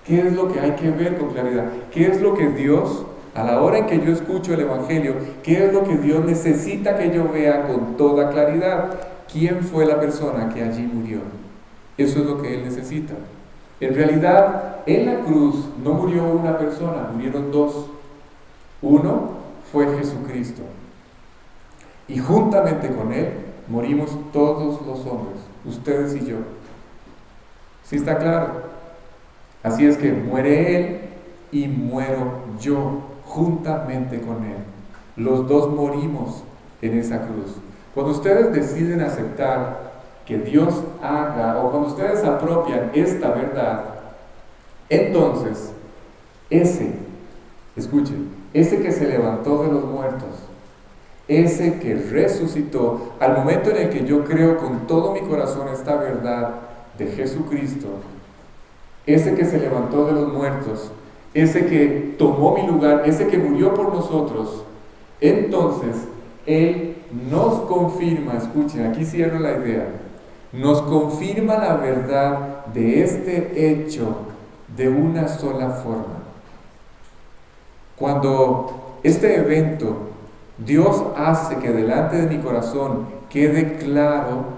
¿Qué es lo que hay que ver con claridad? ¿Qué es lo que Dios, a la hora en que yo escucho el Evangelio, qué es lo que Dios necesita que yo vea con toda claridad? ¿Quién fue la persona que allí murió? Eso es lo que Él necesita. En realidad, en la cruz no murió una persona, murieron dos. Uno fue Jesucristo. Y juntamente con Él morimos todos los hombres, ustedes y yo. ¿Sí está claro? Así es que muere Él y muero yo juntamente con Él. Los dos morimos en esa cruz. Cuando ustedes deciden aceptar que Dios haga, o cuando ustedes apropian esta verdad, entonces escuchen, ese que se levantó de los muertos, ese que resucitó, al momento en el que yo creo con todo mi corazón esta verdad de Jesucristo, ese que se levantó de los muertos, ese que tomó mi lugar, ese que murió por nosotros, entonces Él nos confirma, escuchen, aquí cierro la idea, nos confirma la verdad de este hecho de una sola forma. Cuando este evento Dios hace que delante de mi corazón quede claro,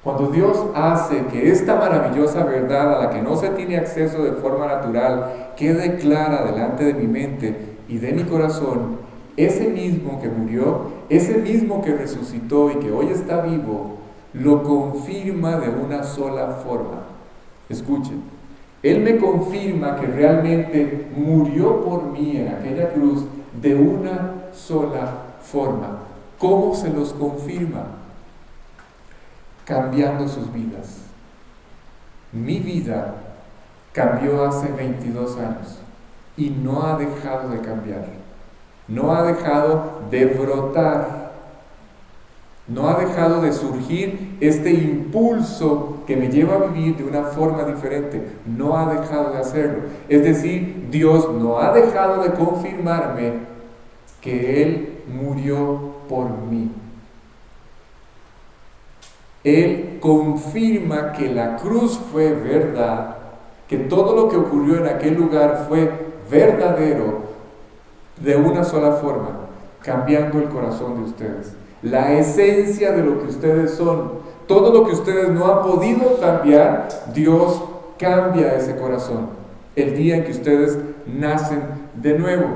cuando Dios hace que esta maravillosa verdad a la que no se tiene acceso de forma natural quede clara delante de mi mente y de mi corazón, ese mismo que murió, ese mismo que resucitó y que hoy está vivo, lo confirma de una sola forma. Escuchen, Él me confirma que realmente murió por mí en aquella cruz de una sola forma. ¿Cómo se los confirma? Cambiando sus vidas. Mi vida cambió hace 22 años y no ha dejado de cambiar. No ha dejado de brotar. No ha dejado de surgir este impulso que me lleva a vivir de una forma diferente. No ha dejado de hacerlo. Es decir, Dios no ha dejado de confirmarme que Él murió por mí. Él confirma que la cruz fue verdad, que todo lo que ocurrió en aquel lugar fue verdadero de una sola forma, cambiando el corazón de ustedes. La esencia de lo que ustedes son, todo lo que ustedes no han podido cambiar, Dios cambia ese corazón el día en que ustedes nacen de nuevo.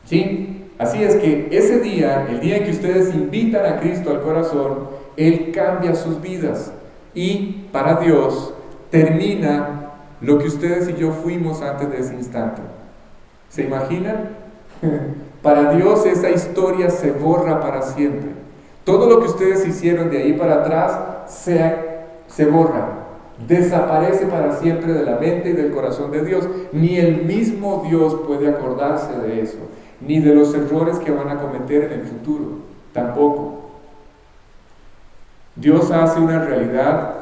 ¿Sí? Así es que ese día, el día en que ustedes invitan a Cristo al corazón, Él cambia sus vidas y para Dios termina lo que ustedes y yo fuimos antes de ese instante. ¿Se imaginan? Para Dios esa historia se borra para siempre. Todo lo que ustedes hicieron de ahí para atrás se borra, desaparece para siempre de la mente y del corazón de Dios. Ni el mismo Dios puede acordarse de eso, ni de los errores que van a cometer en el futuro, tampoco. Dios hace una realidad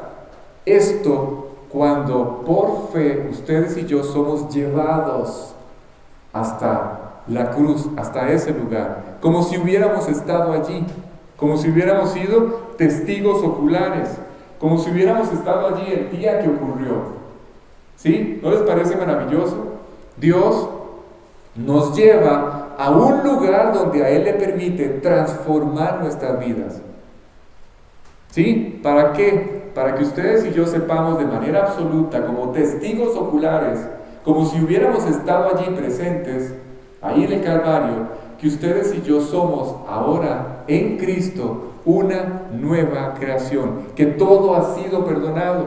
esto cuando por fe ustedes y yo somos llevados hasta la cruz, hasta ese lugar, como si hubiéramos estado allí, como si hubiéramos sido testigos oculares, como si hubiéramos estado allí el día que ocurrió. ¿Sí? ¿No les parece maravilloso? Dios nos lleva a un lugar donde a Él le permite transformar nuestras vidas. ¿Sí? ¿Para qué? Para que ustedes y yo sepamos de manera absoluta, como testigos oculares, como si hubiéramos estado allí presentes, ahí en el Calvario, que ustedes y yo somos ahora en Cristo una nueva creación, que todo ha sido perdonado,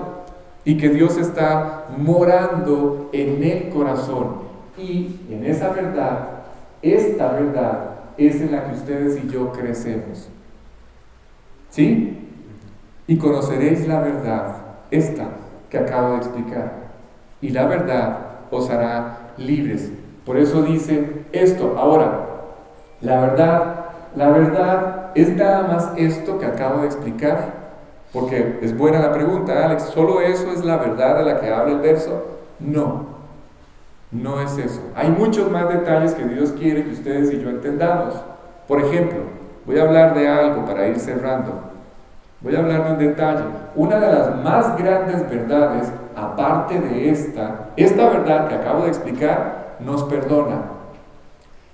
y que Dios está morando en el corazón. Y en esa verdad, esta verdad es en la que ustedes y yo crecemos. ¿Sí? Y conoceréis la verdad, esta que acabo de explicar. Y la verdad os hará libres. Por eso dice esto. Ahora, la verdad es nada más esto que acabo de explicar. Porque es buena la pregunta, Alex, ¿solo eso es la verdad de la que habla el verso? No, no es eso. Hay muchos más detalles que Dios quiere que ustedes y yo entendamos. Por ejemplo, voy a hablar de algo para ir cerrando. Voy a hablar de un detalle. Una de las más grandes verdades, aparte de esta verdad que acabo de explicar, nos perdona.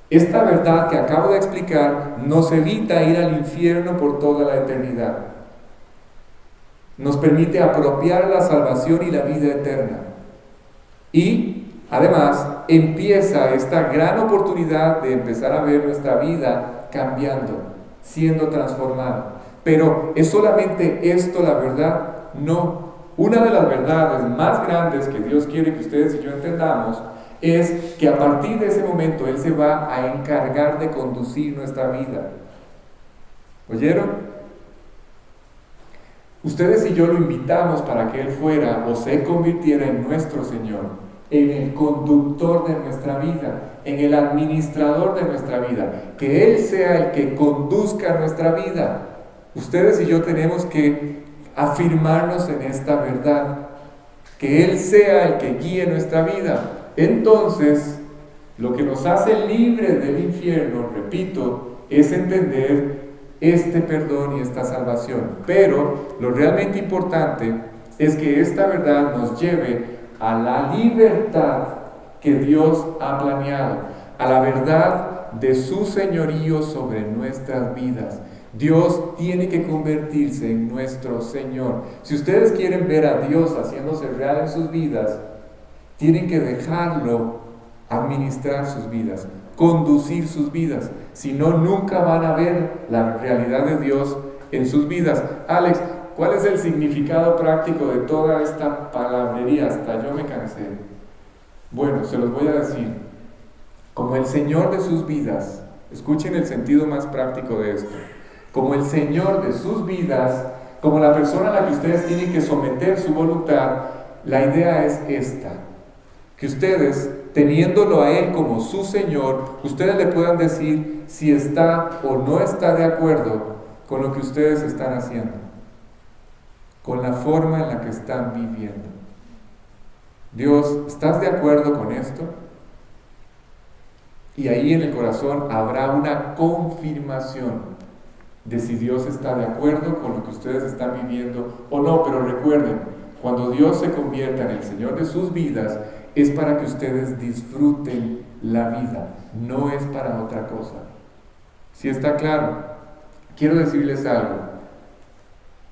Esta verdad que acabo de explicar nos evita ir al infierno por toda la eternidad. Nos permite apropiar la salvación y la vida eterna. Y, además, empieza esta gran oportunidad de empezar a ver nuestra vida cambiando, siendo transformada. Pero, ¿es solamente esto la verdad? No. Una de las verdades más grandes que Dios quiere que ustedes y yo entendamos es que a partir de ese momento Él se va a encargar de conducir nuestra vida. ¿Oyeron? Ustedes y yo lo invitamos para que Él fuera o se convirtiera en nuestro Señor, en el conductor de nuestra vida, en el administrador de nuestra vida, que Él sea el que conduzca nuestra vida. Ustedes y yo tenemos que afirmarnos en esta verdad, que Él sea el que guíe nuestra vida. Entonces, lo que nos hace libres del infierno, repito, es entender este perdón y esta salvación. Pero lo realmente importante es que esta verdad nos lleve a la libertad que Dios ha planeado, a la verdad de su señorío sobre nuestras vidas. Dios tiene que convertirse en nuestro Señor. Si ustedes quieren ver a Dios haciéndose real en sus vidas, tienen que dejarlo administrar sus vidas, conducir sus vidas. Si no, nunca van a ver la realidad de Dios en sus vidas. Alex, ¿cuál es el significado práctico de toda esta palabrería? Hasta yo me cansé. Bueno, se los voy a decir. Como el Señor de sus vidas, escuchen el sentido más práctico de esto. Como el Señor de sus vidas, como la persona a la que ustedes tienen que someter su voluntad, la idea es esta: que ustedes, teniéndolo a Él como su Señor, ustedes le puedan decir si está o no está de acuerdo con lo que ustedes están haciendo, con la forma en la que están viviendo. Dios, ¿estás de acuerdo con esto? Y ahí en el corazón habrá una confirmación de si Dios está de acuerdo con lo que ustedes están viviendo o no. Pero recuerden, cuando Dios se convierta en el Señor de sus vidas, es para que ustedes disfruten la vida, no es para otra cosa. ¿Sí está claro? Quiero decirles algo.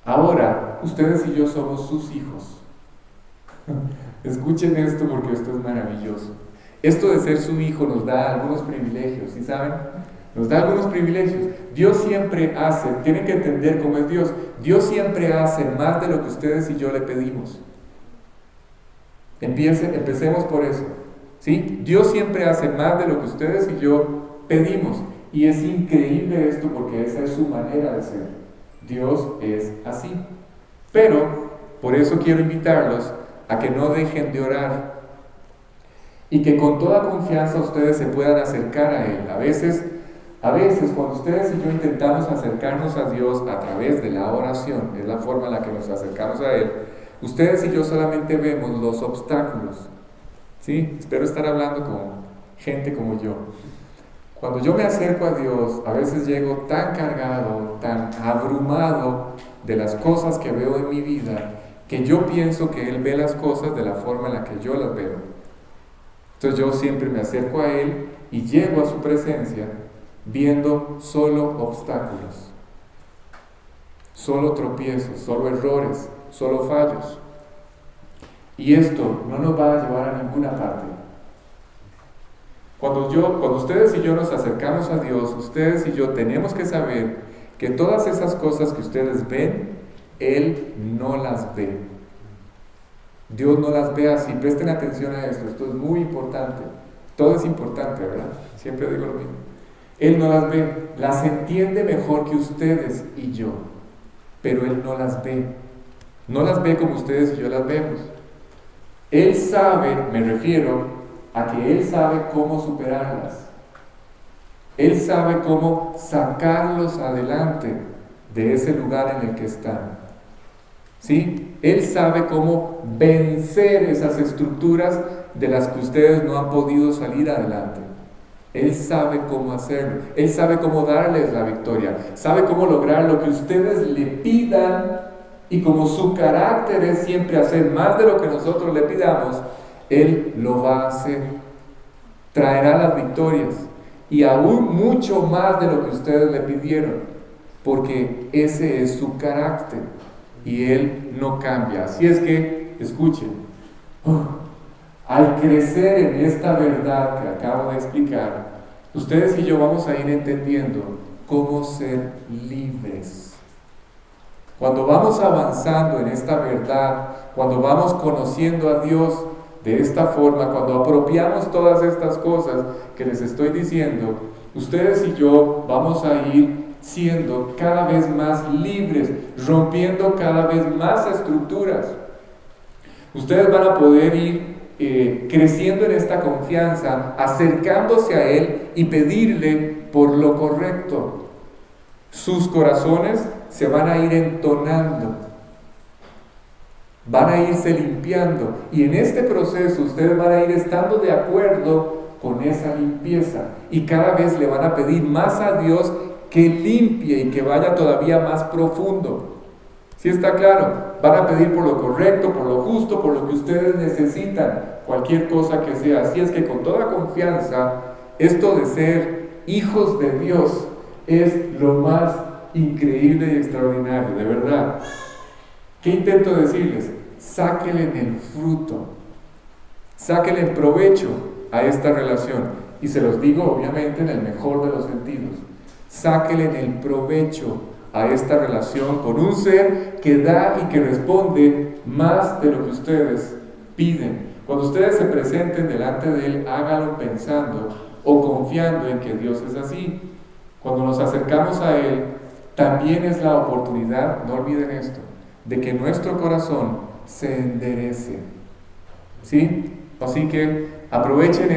Ahora, ustedes y yo somos sus hijos. Escuchen esto porque esto es maravilloso. Esto de ser su hijo nos da algunos privilegios, ¿sí saben? Nos da algunos privilegios. Dios siempre hace, tienen que entender cómo es Dios. Dios siempre hace más de lo que ustedes y yo le pedimos. Empecemos por eso, ¿sí? Dios siempre hace más de lo que ustedes y yo pedimos. Y es increíble esto porque esa es su manera de ser. Dios es así. Pero, por eso quiero invitarlos a que no dejen de orar. Y que con toda confianza ustedes se puedan acercar a Él. A veces cuando ustedes y yo intentamos acercarnos a Dios a través de la oración, es la forma en la que nos acercamos a Él, ustedes y yo solamente vemos los obstáculos. ¿Sí? Espero estar hablando con gente como yo. Cuando yo me acerco a Dios, a veces llego tan cargado, tan abrumado de las cosas que veo en mi vida, que yo pienso que Él ve las cosas de la forma en la que yo las veo. Entonces yo siempre me acerco a Él y llego a su presencia viendo solo obstáculos, solo tropiezos, solo errores, solo fallos. Y esto no nos va a llevar a ninguna parte. Cuando ustedes y yo nos acercamos a Dios, ustedes y yo tenemos que saber que todas esas cosas que ustedes ven, Él no las ve. Dios no las ve así. Presten atención a esto es muy importante. Todo es importante, ¿verdad? Siempre digo lo mismo. Él no las ve, las entiende mejor que ustedes y yo, pero Él no las ve. No las ve como ustedes y yo las vemos. Él sabe, me refiero a que Él sabe cómo superarlas. Él sabe cómo sacarlos adelante de ese lugar en el que están. ¿Sí? Él sabe cómo vencer esas estructuras de las que ustedes no han podido salir adelante. Él sabe cómo hacerlo. Él sabe cómo darles la victoria. Sabe cómo lograr lo que ustedes le pidan, y como su carácter es siempre hacer más de lo que nosotros le pidamos, Él lo va a hacer. Traerá las victorias y aún mucho más de lo que ustedes le pidieron, porque ese es su carácter y Él no cambia. Así es que, escuchen, al crecer en esta verdad que acabo de explicar, ustedes y yo vamos a ir entendiendo cómo ser libres. Cuando vamos avanzando en esta verdad, cuando vamos conociendo a Dios de esta forma, cuando apropiamos todas estas cosas que les estoy diciendo, ustedes y yo vamos a ir siendo cada vez más libres, rompiendo cada vez más estructuras. Ustedes van a poder ir creciendo en esta confianza, acercándose a Él y pedirle por lo correcto. Sus corazones se van a ir entonando, van a irse limpiando, y en este proceso ustedes van a ir estando de acuerdo con esa limpieza, y cada vez le van a pedir más a Dios que limpie y que vaya todavía más profundo. ¿Sí está claro? Van a pedir por lo correcto, por lo justo, por lo que ustedes necesitan, cualquier cosa que sea. Así es que con toda confianza, esto de ser hijos de Dios es lo más increíble y extraordinario, de verdad. ¿Qué intento decirles? Sáquenle el fruto, sáquenle provecho a esta relación, y se los digo obviamente en el mejor de los sentidos. Sáquenle el provecho a esta relación con un ser que da y que responde más de lo que ustedes piden. Cuando ustedes se presenten delante de Él, háganlo pensando o confiando en que Dios es así. Cuando nos acercamos a Él, también es la oportunidad, no olviden esto, de que nuestro corazón se enderece. ¿Sí? Así que aprovechen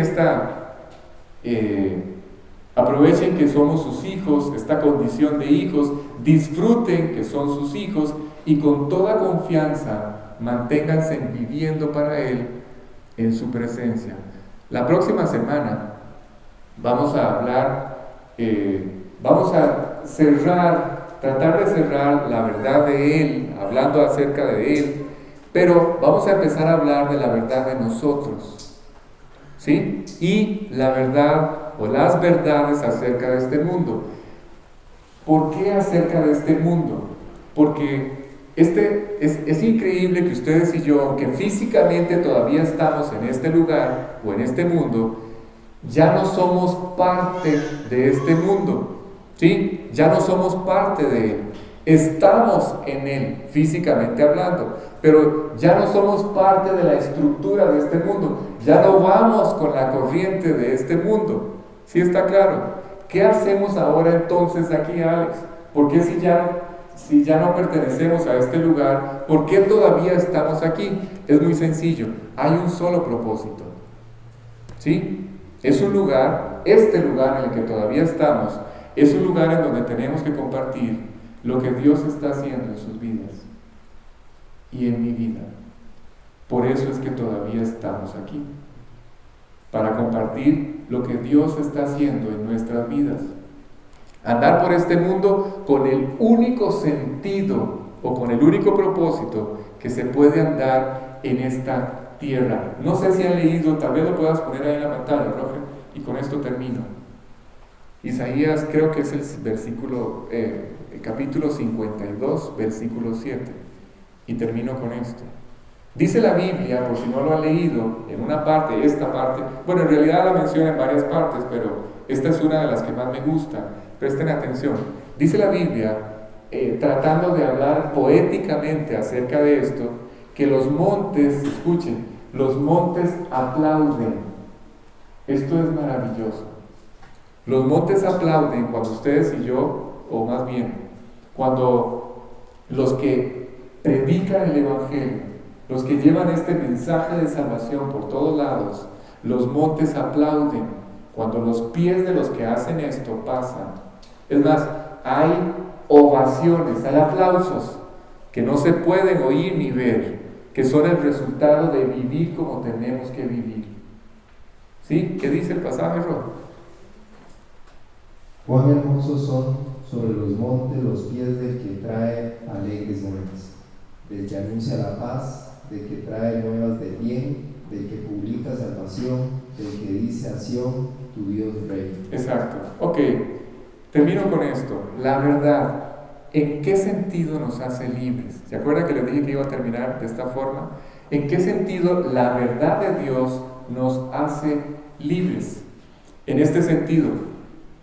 aprovechen que somos sus hijos, esta condición de hijos, disfruten que son sus hijos, y con toda confianza manténganse viviendo para Él en su presencia. La próxima semana vamos a hablar, vamos a tratar de cerrar la verdad de Él, hablando acerca de Él, pero vamos a empezar a hablar de la verdad de nosotros, ¿sí? Y la verdad o las verdades acerca de este mundo. ¿Por qué acerca de este mundo? Porque es increíble que ustedes y yo, aunque físicamente todavía estamos en este lugar o en este mundo, ya no somos parte de este mundo, ¿sí? Ya no somos parte de él. Estamos en él, físicamente hablando, pero ya no somos parte de la estructura de este mundo. Ya no vamos con la corriente de este mundo. ¿Sí está claro? ¿Qué hacemos ahora entonces aquí, Alex? ¿Por qué si ya no pertenecemos a este lugar, por qué todavía estamos aquí? Es muy sencillo, hay un solo propósito, ¿sí? Es un lugar, este lugar en el que todavía estamos, es un lugar en donde tenemos que compartir lo que Dios está haciendo en sus vidas y en mi vida. Por eso es que todavía estamos aquí, para compartir lo que Dios está haciendo en nuestras vidas. Andar por este mundo con el único sentido o con el único propósito que se puede andar en esta tierra. No sé si han leído, tal vez lo puedas poner ahí en la pantalla, profe, y con esto termino. Isaías, creo que es el capítulo 52, versículo 7, y termino con esto. Dice la Biblia, por si no lo han leído, en una parte, esta parte, bueno, en realidad la menciona en varias partes, pero esta es una de las que más me gusta. Presten atención. Dice la Biblia, tratando de hablar poéticamente acerca de esto, que los montes, escuchen, los montes aplauden. Esto es maravilloso. Los montes aplauden cuando ustedes y yo, o más bien, cuando los que predican el Evangelio, los que llevan este mensaje de salvación por todos lados, los montes aplauden cuando los pies de los que hacen esto pasan. Es más, hay ovaciones, hay aplausos que no se pueden oír ni ver, que son el resultado de vivir como tenemos que vivir. ¿Sí? ¿Qué dice el pasaje, Rod? Cuán hermosos son sobre los montes los pies del que trae alegres nuevas, del que anuncia la paz, del que trae nuevas del bien, del que publica salvación, del que dice a Sión, tu Dios rey. Exacto. Ok, termino con esto. La verdad, ¿en qué sentido nos hace libres? ¿Se acuerdan que les dije que iba a terminar de esta forma? ¿En qué sentido la verdad de Dios nos hace libres? En este sentido,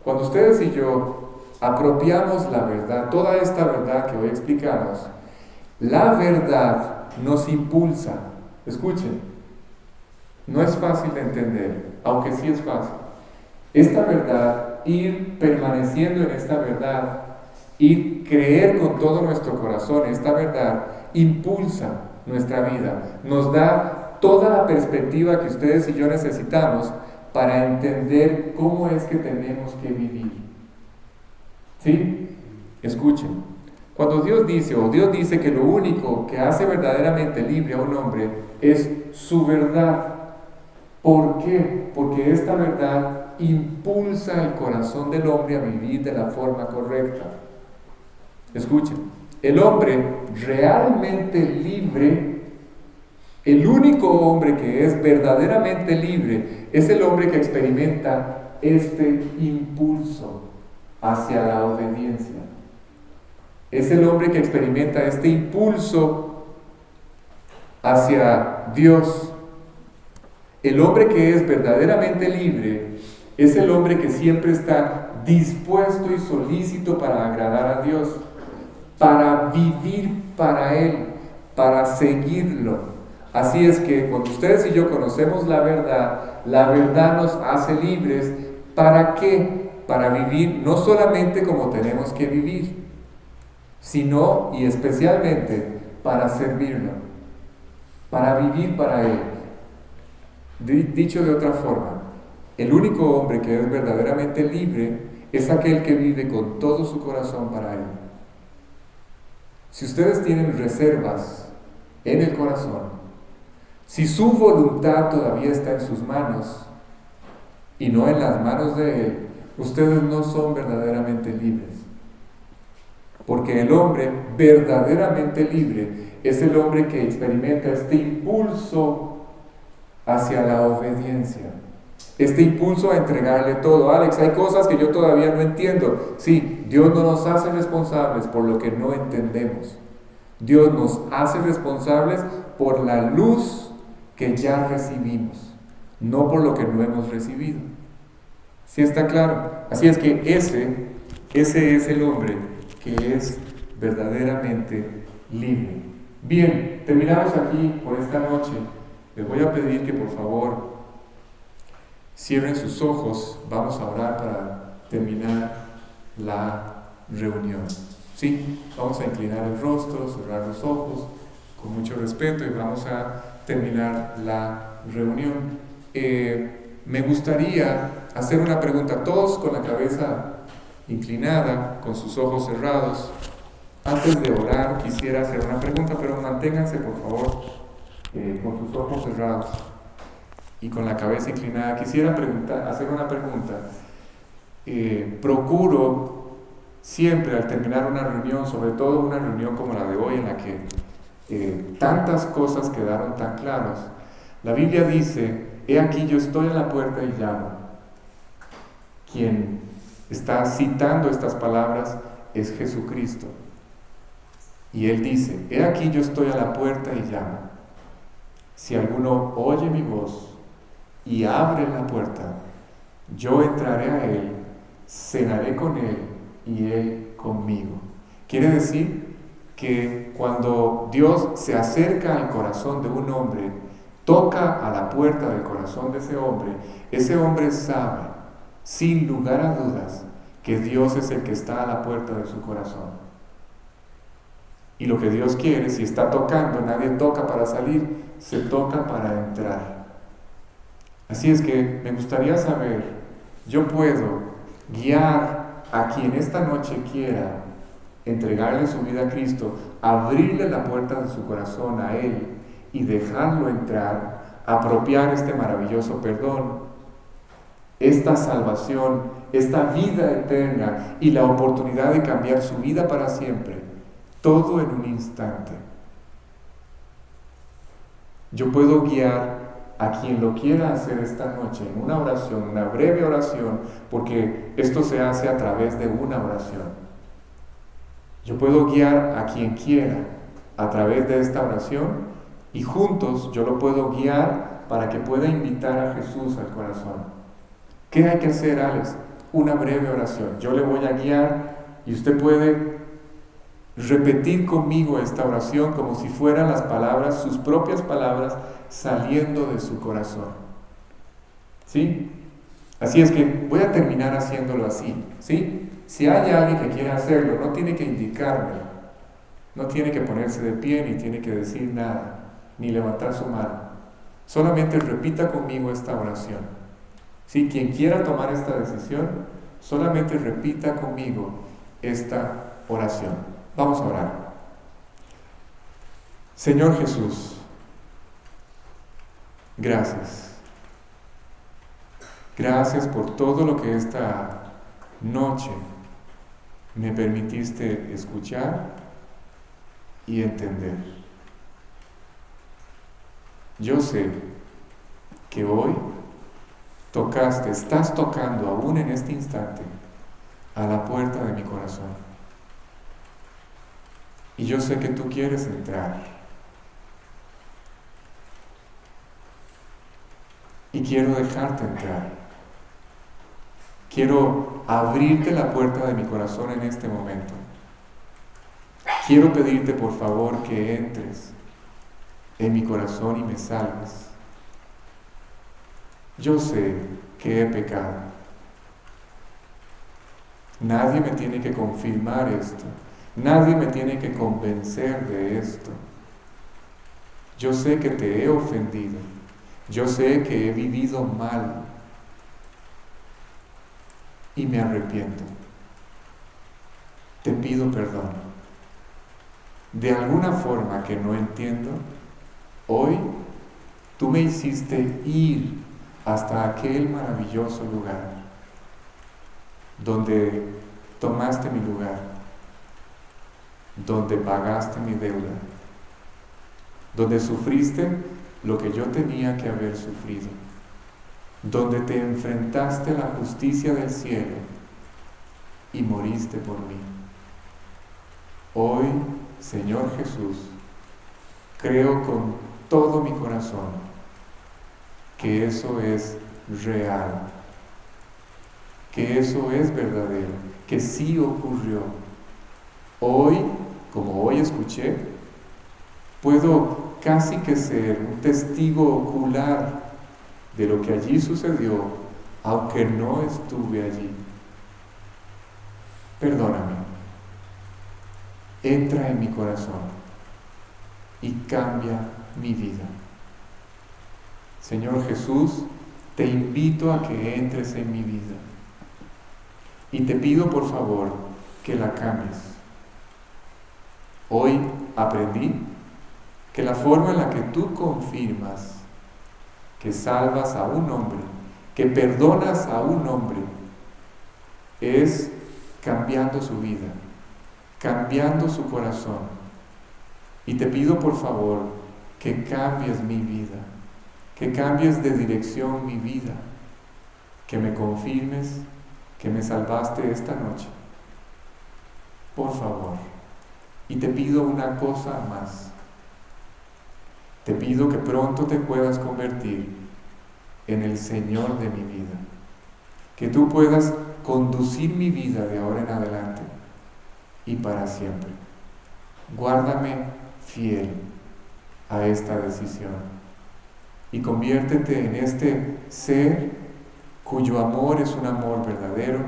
cuando ustedes y yo apropiamos la verdad, toda esta verdad que hoy explicamos, la verdad nos impulsa. Escuchen, no es fácil de entender, aunque sí es fácil. Esta verdad, ir permaneciendo en esta verdad, ir creer con todo nuestro corazón esta verdad, impulsa nuestra vida, nos da toda la perspectiva que ustedes y yo necesitamos para entender cómo es que tenemos que vivir. ¿Sí? Escuchen, cuando Dios dice que lo único que hace verdaderamente libre a un hombre es su verdad. ¿Por qué? Porque esta verdad impulsa el corazón del hombre a vivir de la forma correcta. Escuchen, el hombre realmente libre, el único hombre que es verdaderamente libre, es el hombre que experimenta este impulso hacia la obediencia. Es el hombre que experimenta este impulso hacia Dios. El hombre que es verdaderamente libre es el hombre que siempre está dispuesto y solícito para agradar a Dios, para vivir para Él, para seguirlo. Así es que cuando ustedes y yo conocemos la verdad nos hace libres. ¿Para qué? Para vivir no solamente como tenemos que vivir, sino y especialmente para servirlo, para vivir para Él. Dicho de otra forma, el único hombre que es verdaderamente libre es aquel que vive con todo su corazón para Él. Si ustedes tienen reservas en el corazón, si su voluntad todavía está en sus manos y no en las manos de Él, ustedes no son verdaderamente libres. Porque el hombre verdaderamente libre es el hombre que experimenta este impulso hacia la obediencia, este impulso a entregarle todo. Alex, hay cosas que yo todavía no entiendo. Sí, Dios no nos hace responsables por lo que no entendemos. Dios nos hace responsables por la luz que ya recibimos, no por lo que no hemos recibido. ¿Sí está claro? Así es que ese es el hombre que es verdaderamente libre. Bien, terminamos aquí por esta noche. Les voy a pedir que por favor cierren sus ojos. Vamos a orar para terminar la reunión. Sí, vamos a inclinar el rostro, cerrar los ojos con mucho respeto y vamos a terminar la reunión. Me gustaría hacer una pregunta, todos con la cabeza inclinada, con sus ojos cerrados. Antes de orar quisiera hacer una pregunta, pero manténganse por favor con sus ojos cerrados y con la cabeza inclinada. Quisiera hacer una pregunta. Procuro siempre al terminar una reunión, sobre todo una reunión como la de hoy en la que tantas cosas quedaron tan claras. La Biblia dice: he aquí yo estoy en la puerta y llamo. Quien está citando estas palabras es Jesucristo. Y Él dice: he aquí yo estoy a la puerta y llamo. Si alguno oye mi voz y abre la puerta, yo entraré a Él, cenaré con Él y Él conmigo. Quiere decir que cuando Dios se acerca al corazón de un hombre, toca a la puerta del corazón de ese hombre sabe, sin lugar a dudas, que Dios es el que está a la puerta de su corazón. Y lo que Dios quiere, si está tocando, nadie toca para salir, se toca para entrar. Así es que me gustaría saber, yo puedo guiar a quien esta noche quiera entregarle su vida a Cristo, abrirle la puerta de su corazón a Él y dejarlo entrar, apropiar este maravilloso perdón, esta salvación, esta vida eterna y la oportunidad de cambiar su vida para siempre, todo en un instante. Yo puedo guiar a quien lo quiera hacer esta noche en una oración, una breve oración, porque esto se hace a través de una oración. Yo puedo guiar a quien quiera a través de esta oración y juntos yo lo puedo guiar para que pueda invitar a Jesús al corazón. ¿Qué hay que hacer, Alex? Una breve oración. Yo le voy a guiar y usted puede repetir conmigo esta oración como si fueran las palabras, sus propias palabras, saliendo de su corazón. ¿Sí? Así es que voy a terminar haciéndolo así. ¿Sí? Si hay alguien que quiere hacerlo, no tiene que indicármelo, no tiene que ponerse de pie, ni tiene que decir nada, ni levantar su mano. Solamente repita conmigo esta oración. ¿Sí? Quien quiera tomar esta decisión, solamente repita conmigo esta oración. Vamos a orar. Señor Jesús, gracias. Gracias por todo lo que esta noche me permitiste escuchar y entender. Yo sé que hoy estás tocando aún en este instante a la puerta de mi corazón. Y yo sé que tú quieres entrar. Y quiero dejarte entrar. Quiero abrirte la puerta de mi corazón en este momento. Quiero pedirte por favor que entres en mi corazón y me salves. Yo sé que he pecado. Nadie me tiene que confirmar esto. Nadie me tiene que convencer de esto. Yo sé que te he ofendido. Yo sé que he vivido mal. Y me arrepiento. Te pido perdón. De alguna forma que no entiendo, hoy tú me hiciste ir hasta aquel maravilloso lugar donde tomaste mi lugar, donde pagaste mi deuda, donde sufriste lo que yo tenía que haber sufrido, donde te enfrentaste a la justicia del cielo y moriste por mí. Hoy, Señor Jesús, creo con todo mi corazón que eso es real, que eso es verdadero, que sí ocurrió. Hoy, como hoy escuché, puedo casi que ser un testigo ocular de lo que allí sucedió, aunque no estuve allí. Perdóname, entra en mi corazón y cambia mi vida. Señor Jesús, te invito a que entres en mi vida y te pido por favor que la cambies. Hoy aprendí que la forma en la que tú confirmas que salvas a un hombre, que perdonas a un hombre, es cambiando su vida, cambiando su corazón. Y te pido por favor que cambies mi vida, que cambies de dirección mi vida, que me confirmes que me salvaste esta noche. Por favor. Y te pido una cosa más. Te pido que pronto te puedas convertir en el Señor de mi vida. Que tú puedas conducir mi vida de ahora en adelante y para siempre. guárdame fiel a esta decisión y conviértete en este ser cuyo amor es un amor verdadero,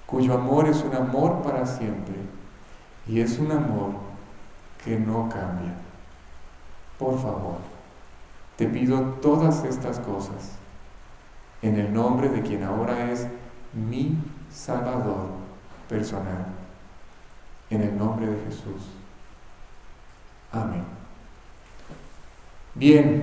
cuyo amor es un amor para siempre y es un amor que no cambia. Por favor, te pido todas estas cosas en el nombre de quien ahora es mi Salvador personal, en el nombre de Jesús. Amén. Bien.